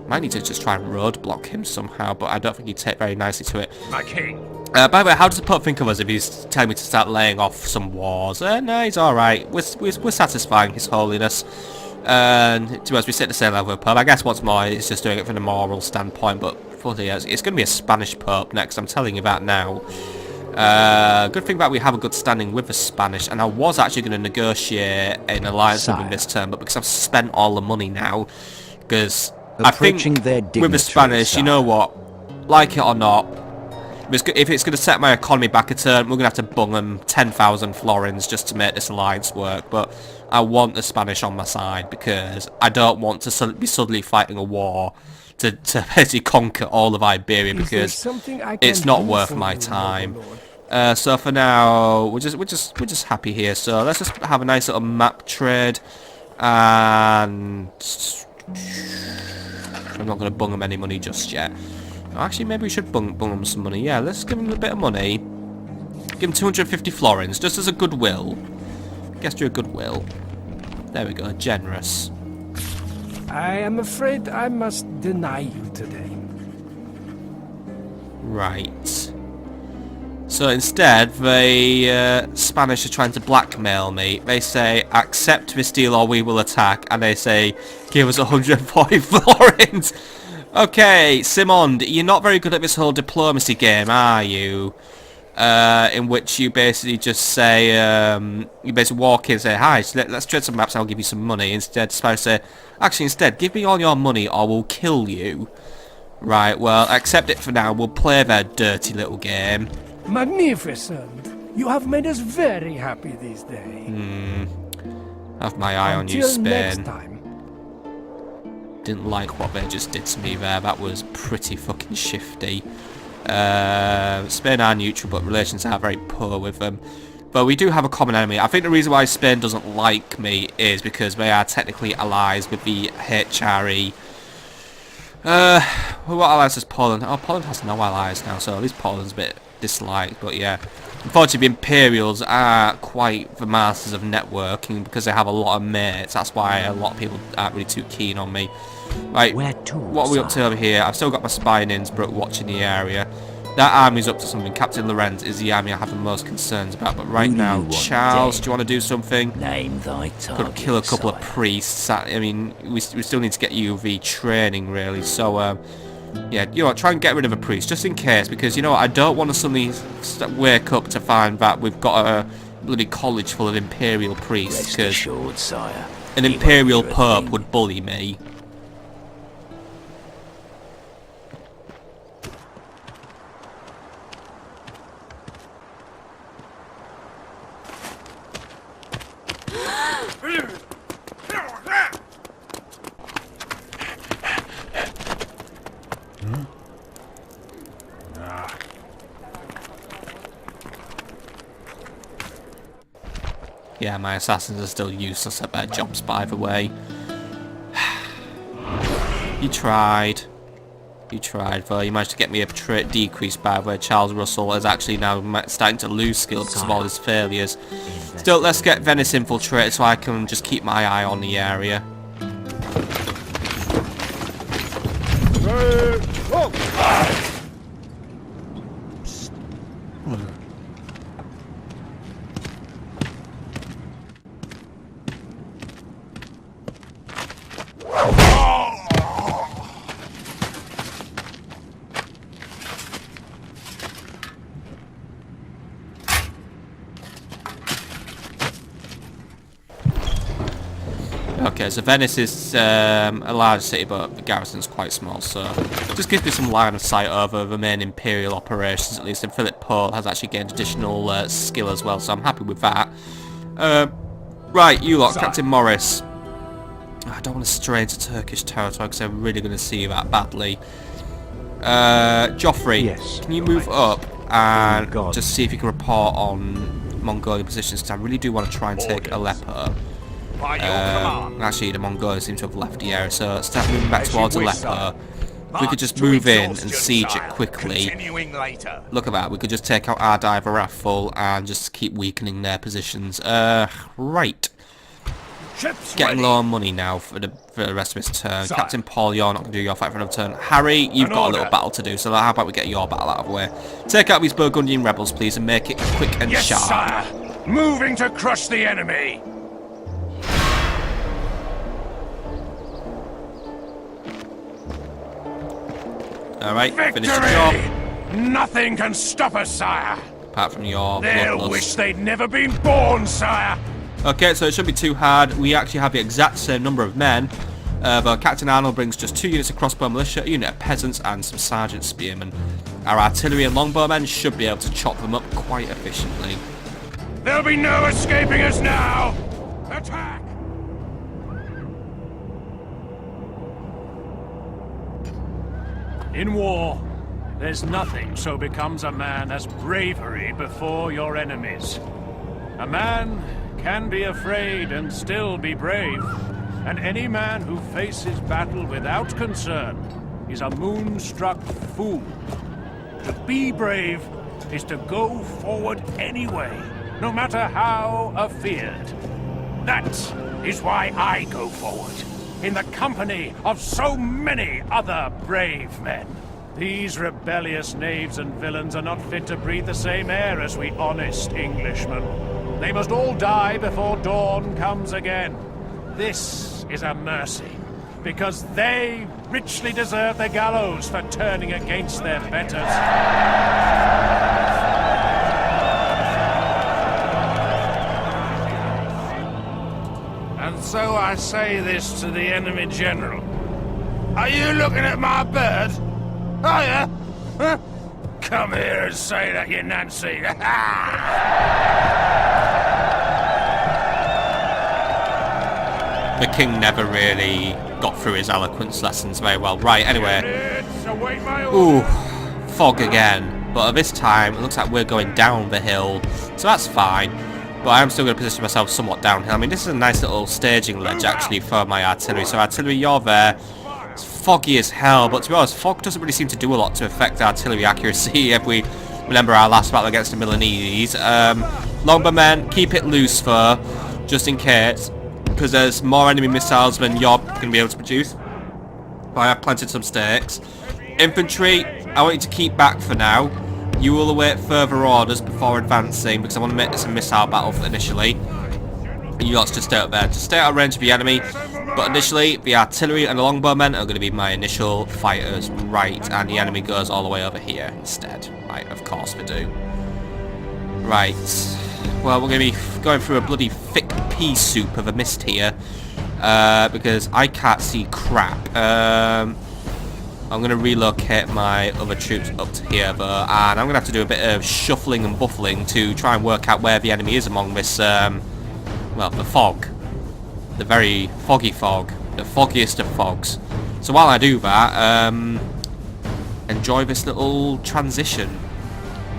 Might need to just try and roadblock him somehow, but I don't think he'd take very nicely to it. My king. By the way, how does the Pope think of us if he's telling me to start laying off some wars? No, he's alright. We're satisfying His Holiness. And to us, we sit the same level with Pope. I guess what's more, it's just doing it from a moral standpoint, but it's going to be a Spanish Pope next, I'm telling you that now. Good thing that we have a good standing with the Spanish, and I was actually going to negotiate an alliance with him this term, but because I've spent all the money now, because I think with the Spanish, you know what, like it or not, if it's going to set my economy back a turn, we're going to have to bung them 10,000 florins just to make this alliance work, but I want the Spanish on my side, because I don't want to be suddenly fighting a war to basically conquer all of Iberia, because it's not worth my time. So for now, we're just happy here. So let's just have a nice little map trade, and I'm not going to bung him any money just yet. Actually, maybe we should bung him some money. Yeah, let's give him a bit of money. Give him 250 florins, just as a goodwill. Gesture of goodwill. There we go, generous. I am afraid I must deny you today. Right. So instead, the Spanish are trying to blackmail me. They say, accept this deal or we will attack. And they say, give us 140 florins. Okay, Simon, you're not very good at this whole diplomacy game, are you? In which you basically just say, you basically walk in and say, hi, so let's trade some maps and I'll give you some money. Instead, Spanish say, actually, instead, give me all your money or we'll kill you. Right, well, accept it for now. We'll play that dirty little game. Magnificent. You have made us very happy these days. Have my eye on you, Until Spain. next time. Didn't like what they just did to me there. That was pretty fucking shifty. Spain are neutral, but relations are very poor with them. But we do have a common enemy. I think the reason why Spain doesn't like me is because they are technically allies with the HRE. What allies has Poland? Oh, Poland has no allies now, so at least Poland's a bit disliked. But yeah, unfortunately, the Imperials are quite the masters of networking because they have a lot of mates. That's why a lot of people aren't really too keen on me. Right, Where to, what are we up to over here? I've still got my spy in Innsbruck watching the area. That army's up to something. Captain Lorenz is the army I have the most concerns about. But right Who do you now, want Charles, dead? do you want to do something? Name thy target, Could kill a couple of sire. priests. I mean, we still need to get UV training, really. So, yeah, you know what, try and get rid of a priest, just in case. Because, you know what, I don't want to suddenly wake up to find that we've got a bloody college full of Imperial priests. Rest Because assured, sire. an he won't Imperial do a Pope thing. would bully me. Yeah, my assassins are still useless at their jobs, by the way. You tried. You tried, though. You managed to get me a trait decrease, by the way. Charles Russell is actually now starting to lose skill because of all his failures. Still, let's get Venice infiltrated so I can just keep my eye on the area. Okay, so Venice is a large city, but the garrison's quite small, so just gives me some line of sight over the main Imperial operations, at least, and Philip Paul has actually gained additional skill as well, so I'm happy with that. Right, you lot, Captain Morris. I don't want to stray into Turkish territory because I'm really going to see that badly. Joffrey, Yes, can you your move Highness. up and God. just see if you can report on Mongolian positions, because I really do want to try and take Aleppo. Actually, the Mongols seem to have left the area, so start moving back towards Aleppo. If we could just move in and siege it quickly. Look at that, we could just take out our diver raft full and just keep weakening their positions. Right. Getting low on money now for the rest of his turn. Captain Paul, you're not going to do your fight for another turn. Harry, you've got a little battle to do, so how about we get your battle out of the way. Take out these Burgundian rebels, please, and make it quick and Yes, sharp. sire. Moving to crush the enemy. Alright, finish the job. Victory! Nothing can stop us, sire. Apart from your They'll bloodlust. wish they'd never been born, sire. Okay, so it shouldn't be too hard. We actually have the exact same number of men. But Captain Arnold brings just 2 units of crossbow militia, a unit of peasants, and some sergeant spearmen. Our artillery and longbowmen should be able to chop them up quite efficiently. There'll be no escaping us now. Attack! In war, there's nothing so becomes a man as bravery before your enemies. A man can be afraid and still be brave. And any man who faces battle without concern is a moonstruck fool. To be brave is to go forward anyway, no matter how afeared. That is why I go forward, in the company of so many other brave men. These rebellious knaves and villains are not fit to breathe the same air as we honest Englishmen. They must all die before dawn comes again. This is a mercy, because they richly deserve the gallows for turning against their betters. And so I say this to the enemy general. Are you looking at my bird? Are ya? Huh? Come here and say that, you Nancy. The king never really got through his eloquence lessons very well. Right, anyway. Ooh, fog again. But this time, it looks like we're going down the hill. So that's fine. But I am still going to position myself somewhat downhill. I mean, this is a nice little staging ledge, actually, for my artillery. So artillery, you're there. It's foggy as hell. But to be honest, fog doesn't really seem to do a lot to affect artillery accuracy if we remember our last battle against the Milanese. Longbowmen, keep it loose for, just in case. Because there's more enemy missiles than you're going to be able to produce. But I have planted some stakes. Infantry, I want you to keep back for now. You will await further orders before advancing, because I want to make this a missile battle initially. And you lots just stay up there. Just stay out of range of the enemy. But initially, the artillery and the longbowmen are going to be my initial fighters. Right, and the enemy goes all the way over here instead. Right, of course we do. Right. Well, we're going to be going through a bloody thick pea soup of a mist here. Because I can't see crap. I'm going to relocate my other troops up to here, though. And I'm going to have to do a bit of shuffling and buffling to try and work out where the enemy is among this, well, the fog. The very foggy fog. The foggiest of fogs. So while I do that, enjoy this little transition.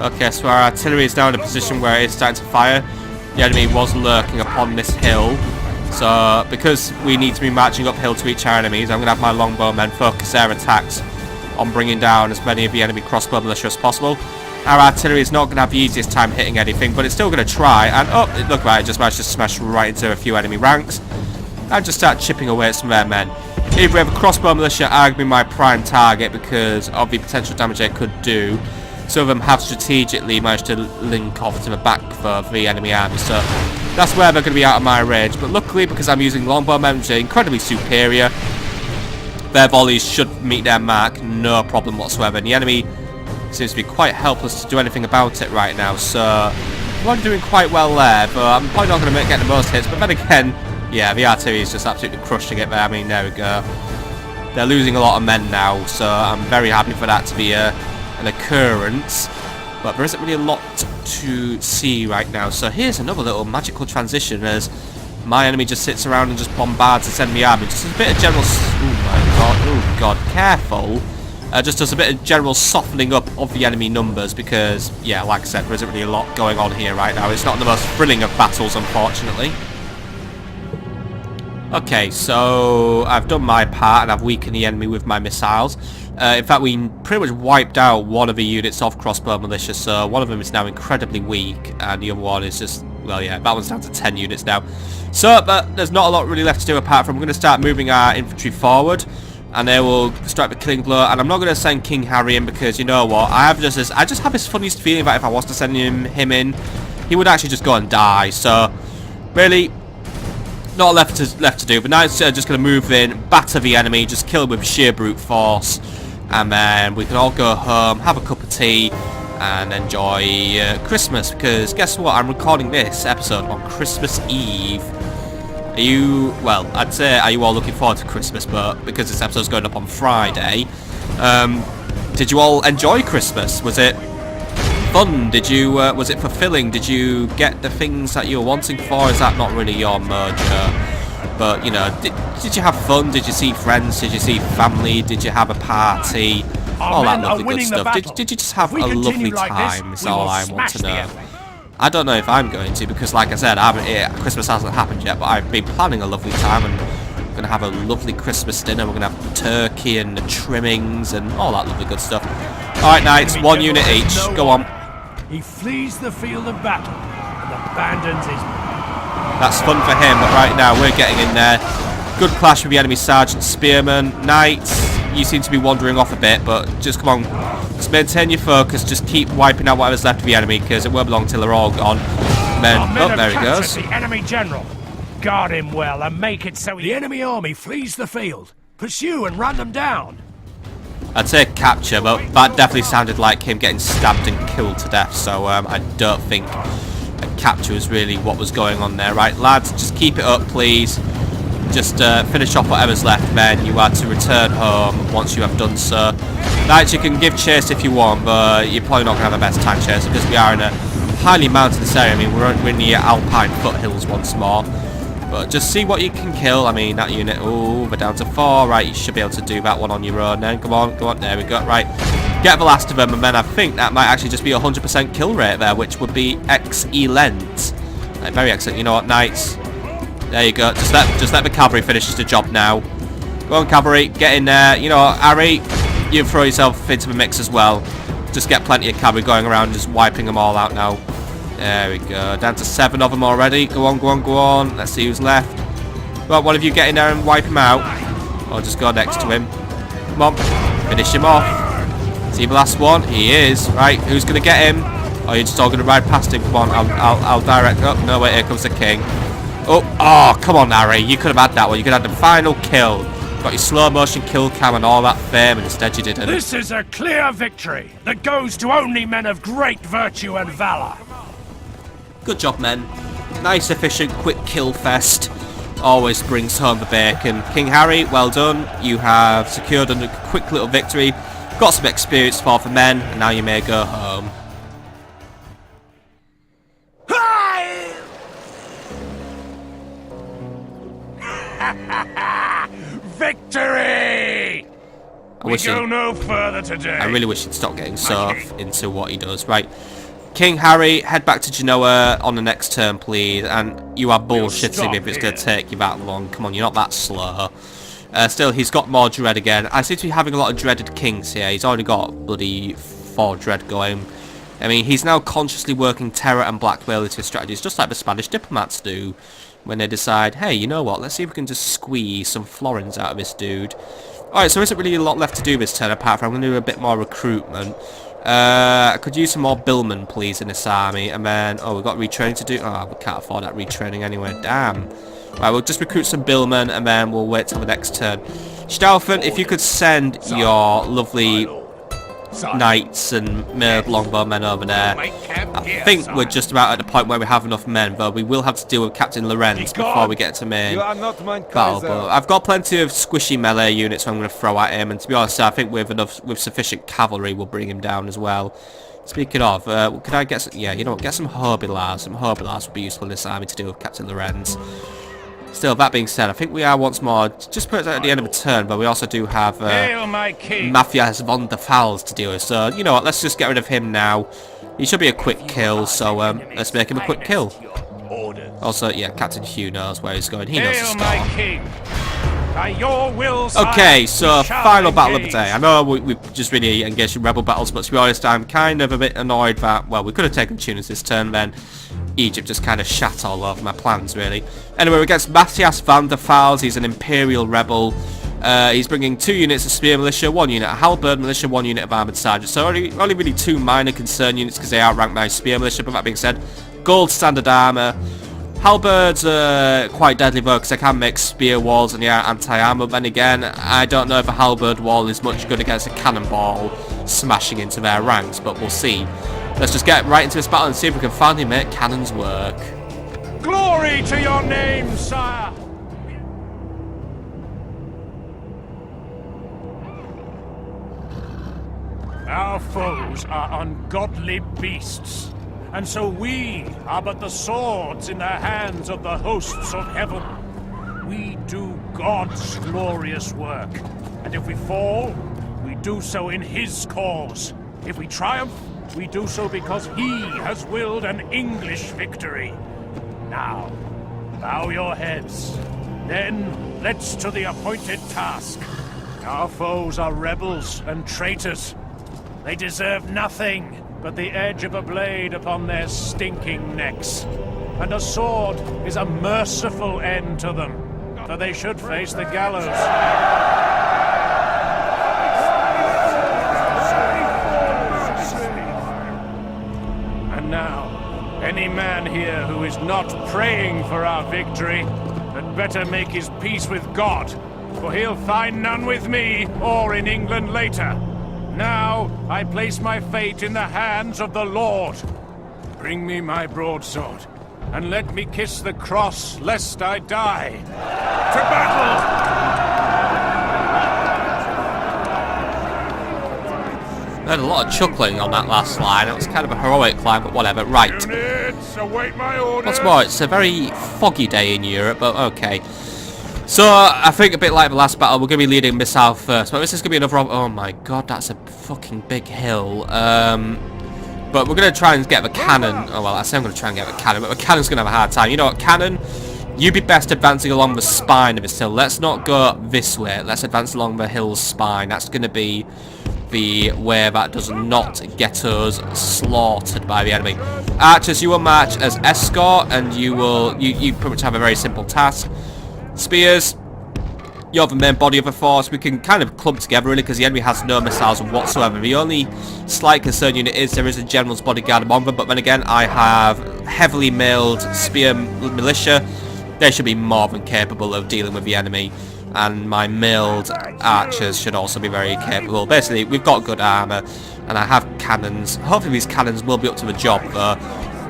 Okay, so our artillery is now in a position where it's starting to fire. The enemy was lurking upon this hill. So, because we need to be marching uphill to reach our enemies, I'm going to have my longbowmen focus their attacks on bringing down as many of the enemy crossbow militia as possible. Our artillery is not going to have the easiest time hitting anything, but it's still going to try. And, oh, look, right, it just managed to smash right into a few enemy ranks. And just start chipping away at some of their men. Either we have a crossbow militia are going to be my prime target because of the potential damage they could do. Some of them have strategically managed to link off to the back of the enemy army, so that's where they're going to be out of my range. But luckily, because I'm using longbowmen, which are incredibly superior, their volleys should meet their mark, no problem whatsoever. And the enemy seems to be quite helpless to do anything about it right now, so I'm doing quite well there, but I'm probably not going to get the most hits. But then again, yeah, the artillery is just absolutely crushing it there. I mean, there we go. They're losing a lot of men now, so I'm very happy for that to be an occurrence, but there isn't really a lot to see right now. So here's another little magical transition as my enemy just sits around and just bombards this enemy army. Just a bit of general... oh god, careful. Just does a bit of general softening up of the enemy numbers because, yeah, like I said, there isn't really a lot going on here right now. It's not the most thrilling of battles, unfortunately. Okay, so I've done my part and I've weakened the enemy with my missiles. In fact, we pretty much wiped out one of the units of crossbow militia, so one of them is now incredibly weak, and the other one is just, well, yeah, that one's down to 10 units now. So, but there's not a lot really left to do apart from we're going to start moving our infantry forward, and they will strike the killing blow. And I'm not going to send King Harry in because, you know what, I just have this funniest feeling that if I was to send him in, he would actually just go and die. So, really, not left to do. But now it's just going to move in, batter the enemy, just kill him with sheer brute force. And then we can all go home, have a cup of tea, and enjoy Christmas. Because guess what? I'm recording this episode on Christmas Eve. Are you... well, I'd say, are you all looking forward to Christmas? But because this episode's going up on Friday, did you all enjoy Christmas? Was it fun? Did you... was it fulfilling? Did you get the things that you were wanting for? Is that not really your mojo? But, you know, did you have fun? Did you see friends? Did you see family? Did you have a party? All that lovely good stuff. Did you just have a lovely time? Is all I want to know. I don't know if I'm going to because, like I said, Christmas hasn't happened yet, but I've been planning a lovely time and We're going to have a lovely Christmas dinner. We're going to have turkey and the trimmings and all that lovely good stuff. Alright, knights, 1 unit each. Go on. He flees the field of battle and abandons his... That's fun for him, but right now we're getting in there. Good clash with the enemy sergeant, spearman, knights. You seem to be wandering off a bit, but just come on. Just maintain your focus. Just keep wiping out whatever's left of the enemy, because it won't be long till they're all gone. Then, oh, there he goes. The enemy general. Guard him well and make it so the enemy army flees the field. Pursue and run them down. I'd say capture, but that definitely sounded like him getting stabbed and killed to death, so I don't think a capture was really what was going on there. Right, lads, just keep it up, please. Just finish off whatever's left, then you are to return home once you have done so. Knights, you can give chase if you want, but you're probably not going to have the best time chase, because we are in a highly mountainous area. I mean, we're in the Alpine foothills once more. But just see what you can kill. I mean, that unit, oh, we're down to 4. Right, you should be able to do that one on your own then. Come on, there we go. Right, get the last of them, and then I think that might actually just be 100% kill rate there, which would be excellent. Right, very excellent. You know what, knights? There you go. Just let the cavalry finish the job now. Go on, cavalry, get in there. You know what, Harry, you throw yourself into the mix as well. Just get plenty of cavalry going around, just wiping them all out now. There we go. Down to 7 of them already. Go on, go on, go on. Let's see who's left. Well, one of you get in there and wipe him out. Or just go next to him. Come on. Finish him off. Is he the last one? He is. Right, who's going to get him? Oh, you're just all going to ride past him. Come on, I'll direct up. No, wait, here comes the king. Oh, come on, Harry. You could have had that one. You could have had the final kill. Got your slow motion kill cam and all that fame, and instead you didn't. This is a clear victory that goes to only men of great virtue and valor. Good job, men. Nice, efficient, quick kill fest. Always brings home the bacon. King Harry, well done. You have secured a quick little victory. Got some experience for men, and now you may go home. Victory! We go no further today. I really wish he'd stop getting so into what he does. Right. King Harry, head back to Genoa on the next turn, please. And you are bullshitting me if it's going to take you that long. Come on, you're not that slow. Still, he's got more dread again. I seem to be having a lot of dreaded kings here. He's already got bloody 4 dread going. I mean, he's now consciously working terror and blackmail into his strategies, just like the Spanish diplomats do. When they decide, hey, you know what, let's see if we can just squeeze some florins out of this dude. Alright, so there isn't really a lot left to do this turn, apart from I'm going to do a bit more recruitment. I could use some more billmen, please, in this army. And then, oh, we've got retraining to do. Oh, we can't afford that retraining anyway. Damn. Right, we'll just recruit some billmen, and then we'll wait till the next turn. Stauffen, if you could send your lovely knights and longbowmen over there. I think we're just about at the point where we have enough men, though we will have to deal with Captain Lorenz before we get to main battle. But I've got plenty of squishy melee units I'm going to throw at him, and to be honest, I think with sufficient cavalry we'll bring him down as well. Speaking of, can I get some, yeah, you know what, get some Hobilars. Some Hobilars would be useful in this army to deal with Captain Lorenz. Still, that being said, I think we are once more, just put it at the end of a turn, but we also do have Matthias von der Pfalz to deal with. So, you know what, let's just get rid of him now. He should be a quick kill, so let's make him a quick kill. Also, yeah, Captain Hugh knows where he's going. He knows the score. Okay, so final battle of the day. I know we've just really engaged in rebel battles, but to be honest, I'm kind of a bit annoyed that, well, we could have taken Tunis this turn, then Egypt just kind of shat all over my plans, really. Anyway, we're against Matthias van der Pfalz. He's an Imperial rebel. He's bringing 2 units of Spear Militia, 1 unit of Halberd Militia, 1 unit of Armoured Sergeants. So only really 2 minor concern units because they outrank my Spear Militia, but that being said, gold standard armour. Halberds are quite deadly though because they can make spear walls and they are anti-armour. Then again, I don't know if a halberd wall is much good against a cannonball smashing into their ranks, but we'll see. Let's just get right into this battle and see if we can finally make cannons work. Glory to your name, sire! Our foes are ungodly beasts, and so we are but the swords in the hands of the hosts of heaven. We do God's glorious work, and if we fall, we do so in His cause. If we triumph, we do so because He has willed an English victory. Now, bow your heads. Then, let's to the appointed task. Our foes are rebels and traitors. They deserve nothing but the edge of a blade upon their stinking necks. And a sword is a merciful end to them, for they should face the gallows. And now, any man here who is not praying for our victory had better make his peace with God, for he'll find none with me or in England later. Now, I place my fate in the hands of the Lord. Bring me my broadsword, and let me kiss the cross, lest I die. To battle! I had a lot of chuckling on that last line. It was kind of a heroic line, but whatever. Right. Units, await my orders. What's more, it's a very foggy day in Europe, but okay. So, I think a bit like the last battle, we're going to be leading missile first. But this is going to be another... Oh my god, that's a fucking big hill. But we're going to try and get the cannon. Oh, well, I say I'm going to try and get the cannon, but the cannon's going to have a hard time. You know what, cannon? You'd be best advancing along the spine of this hill. Let's not go this way. Let's advance along the hill's spine. That's going to be the way that does not get us slaughtered by the enemy. Archers, you will march as escort, and you pretty much have a very simple task. Spears, you're the main body of the force. We can kind of clump together really because the enemy has no missiles whatsoever. The only slight concern unit is there is a general's bodyguard among them, but then again I have heavily mailed spear militia. They should be more than capable of dealing with the enemy, and my mailed archers should also be very capable. Basically, we've got good armour, and I have cannons. Hopefully these cannons will be up to the job though.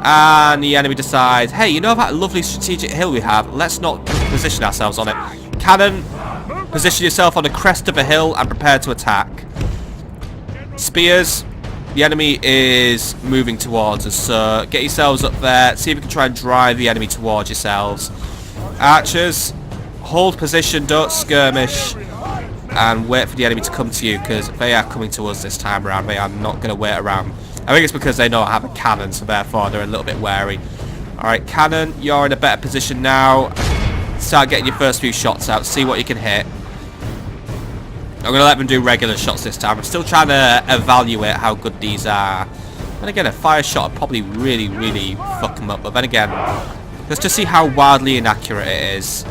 And the enemy decides, hey, you know that lovely strategic hill we have? Let's not position ourselves on it. Cannon, position yourself on the crest of a hill and prepare to attack. Spears, the enemy is moving towards us, so get yourselves up there. See if you can try and drive the enemy towards yourselves. Archers, hold position, don't skirmish, and wait for the enemy to come to you, because they are coming to us this time around. They are not going to wait around. I think it's because they know I have a cannon, so therefore they're a little bit wary. Alright, cannon, you're in a better position now. Start getting your first few shots out, see what you can hit. I'm going to let them do regular shots this time. I'm still trying to evaluate how good these are. And again, a fire shot would probably really fuck them up. But then again, let's just see how wildly inaccurate it is.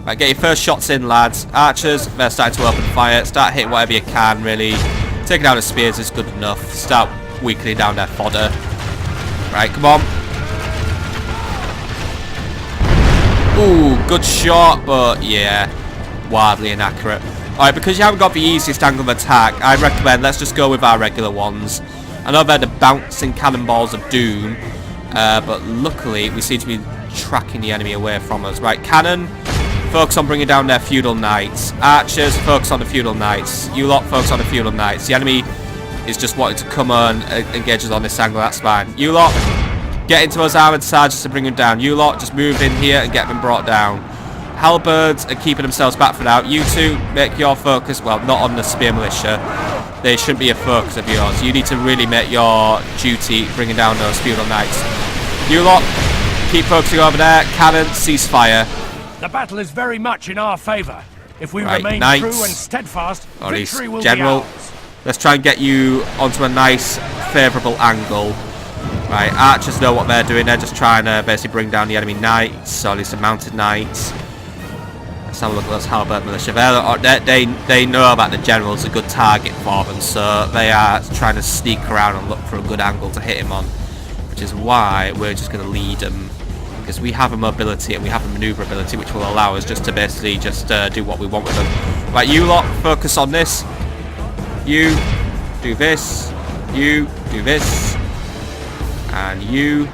Right, get your first shots in, lads. Archers, they're starting to open fire. Start hitting whatever you can, really. Taking out the spears is good enough. Start weakening down their fodder. Right, come on. Ooh, good shot, but yeah, wildly inaccurate. Alright, because you haven't got the easiest angle of attack, I recommend let's just go with our regular ones. I know they're the bouncing cannonballs of doom, but luckily we seem to be tracking the enemy away from us. Right, cannon, focus on bringing down their feudal knights. Archers, focus on the feudal knights. You lot, focus on the feudal knights. The enemy is just wanting to come on and engage us on this angle, that's fine. You lot, get into those armoured sergeants to bring them down. You lot, just move in here and get them brought down. Halberds are keeping themselves back for now. You two, make your focus, well, not on the spear militia. They shouldn't be a focus of yours. You need to really make your duty bringing down those feudal knights. You lot, keep focusing over there. Cannon, ceasefire. The battle is very much in our favour. If we remain knights. true and steadfast, victory will general. be ours. Let's try and get you onto a nice, favourable angle. Right, archers know what they're doing. They're just trying to basically bring down the enemy knights, or at least the mounted knights. Let's have a look at those halberd militia. They know that the general's a good target for them, so they are trying to sneak around and look for a good angle to hit him on. Which is why we're just going to lead them. Because we have a mobility and we have a manoeuvrability which will allow us just to basically just do what we want with them. Right, you lot, focus on this. You do this. You do this. And you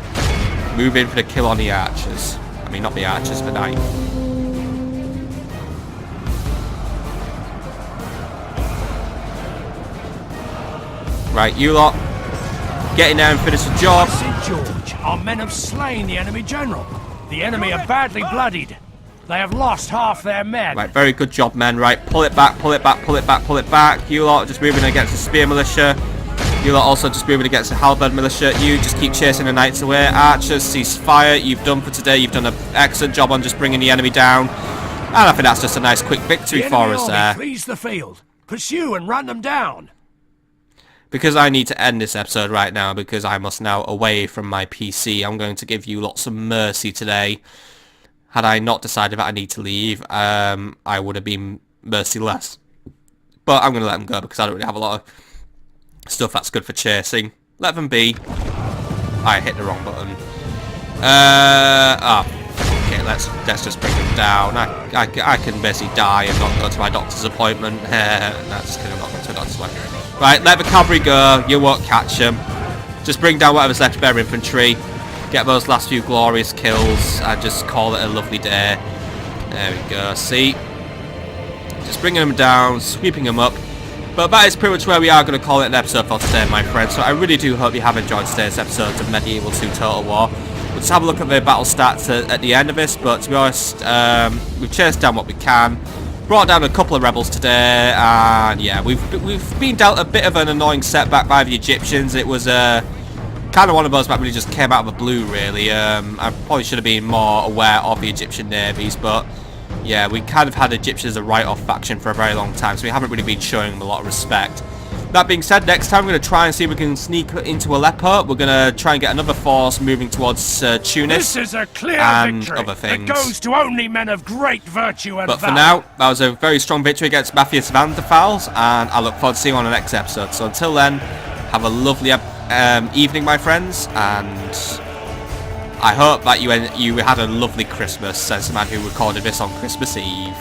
move in for the kill on the archers. I mean, not the archers, the knight. Right, you lot, get in there and finish the job. St. George, our men have slain the enemy general. The enemy are badly bloodied. They have lost half their men. Right, very good job, men. Right, pull it back, pull it back, pull it back, pull it back. You lot just moving against the spear militia. You lot also just moving against the halberd militia. You just keep chasing the knights away. Archers, cease fire. You've done for today. You've done an excellent job on just bringing the enemy down. And I think that's just a nice quick victory The for enemy us army there. flees the field. Pursue and run them down. Because I need to end this episode right now because I must now away from my PC. I'm going to give you lots of mercy today. Had I not decided that I need to leave, I would have been merciless. But I'm going to let them go because I don't really have a lot of stuff that's good for chasing. Let them be. I hit the wrong button. Okay, let's just bring them down. I can basically die and not go to my doctor's appointment. That's just kidding, I'm not going to a doctor's appointment. Right, let the cavalry go. You won't catch them. Just bring down whatever's left of their infantry. Get those last few glorious kills and just call it a lovely day. There we go. See? Just bringing them down, sweeping them up. But that is pretty much where we are going to call it an episode for today, my friends. So I really do hope you have enjoyed today's episode of Medieval 2 Total War. We'll just have a look at the battle stats at the end of this. But to be honest, we've chased down what we can. Brought down a couple of rebels today. And yeah, we've been dealt a bit of an annoying setback by the Egyptians. It was kind of one of those that really just came out of the blue, really. I probably should have been more aware of the Egyptian navies, but yeah, we kind of had Egyptians as a write-off faction for a very long time, so we haven't really been showing them a lot of respect. That being said, next time we're going to try and see if we can sneak into Aleppo. We're going to try and get another force moving towards Tunis. This is a clear and victory other things. that goes to only men of great virtue and But for valor. now, that was a very strong victory against Matthias van der Fals, and I look forward to seeing you on the next episode. So until then, have a lovely evening, my friends, and I hope that you had a lovely Christmas as a man who recorded this on Christmas Eve.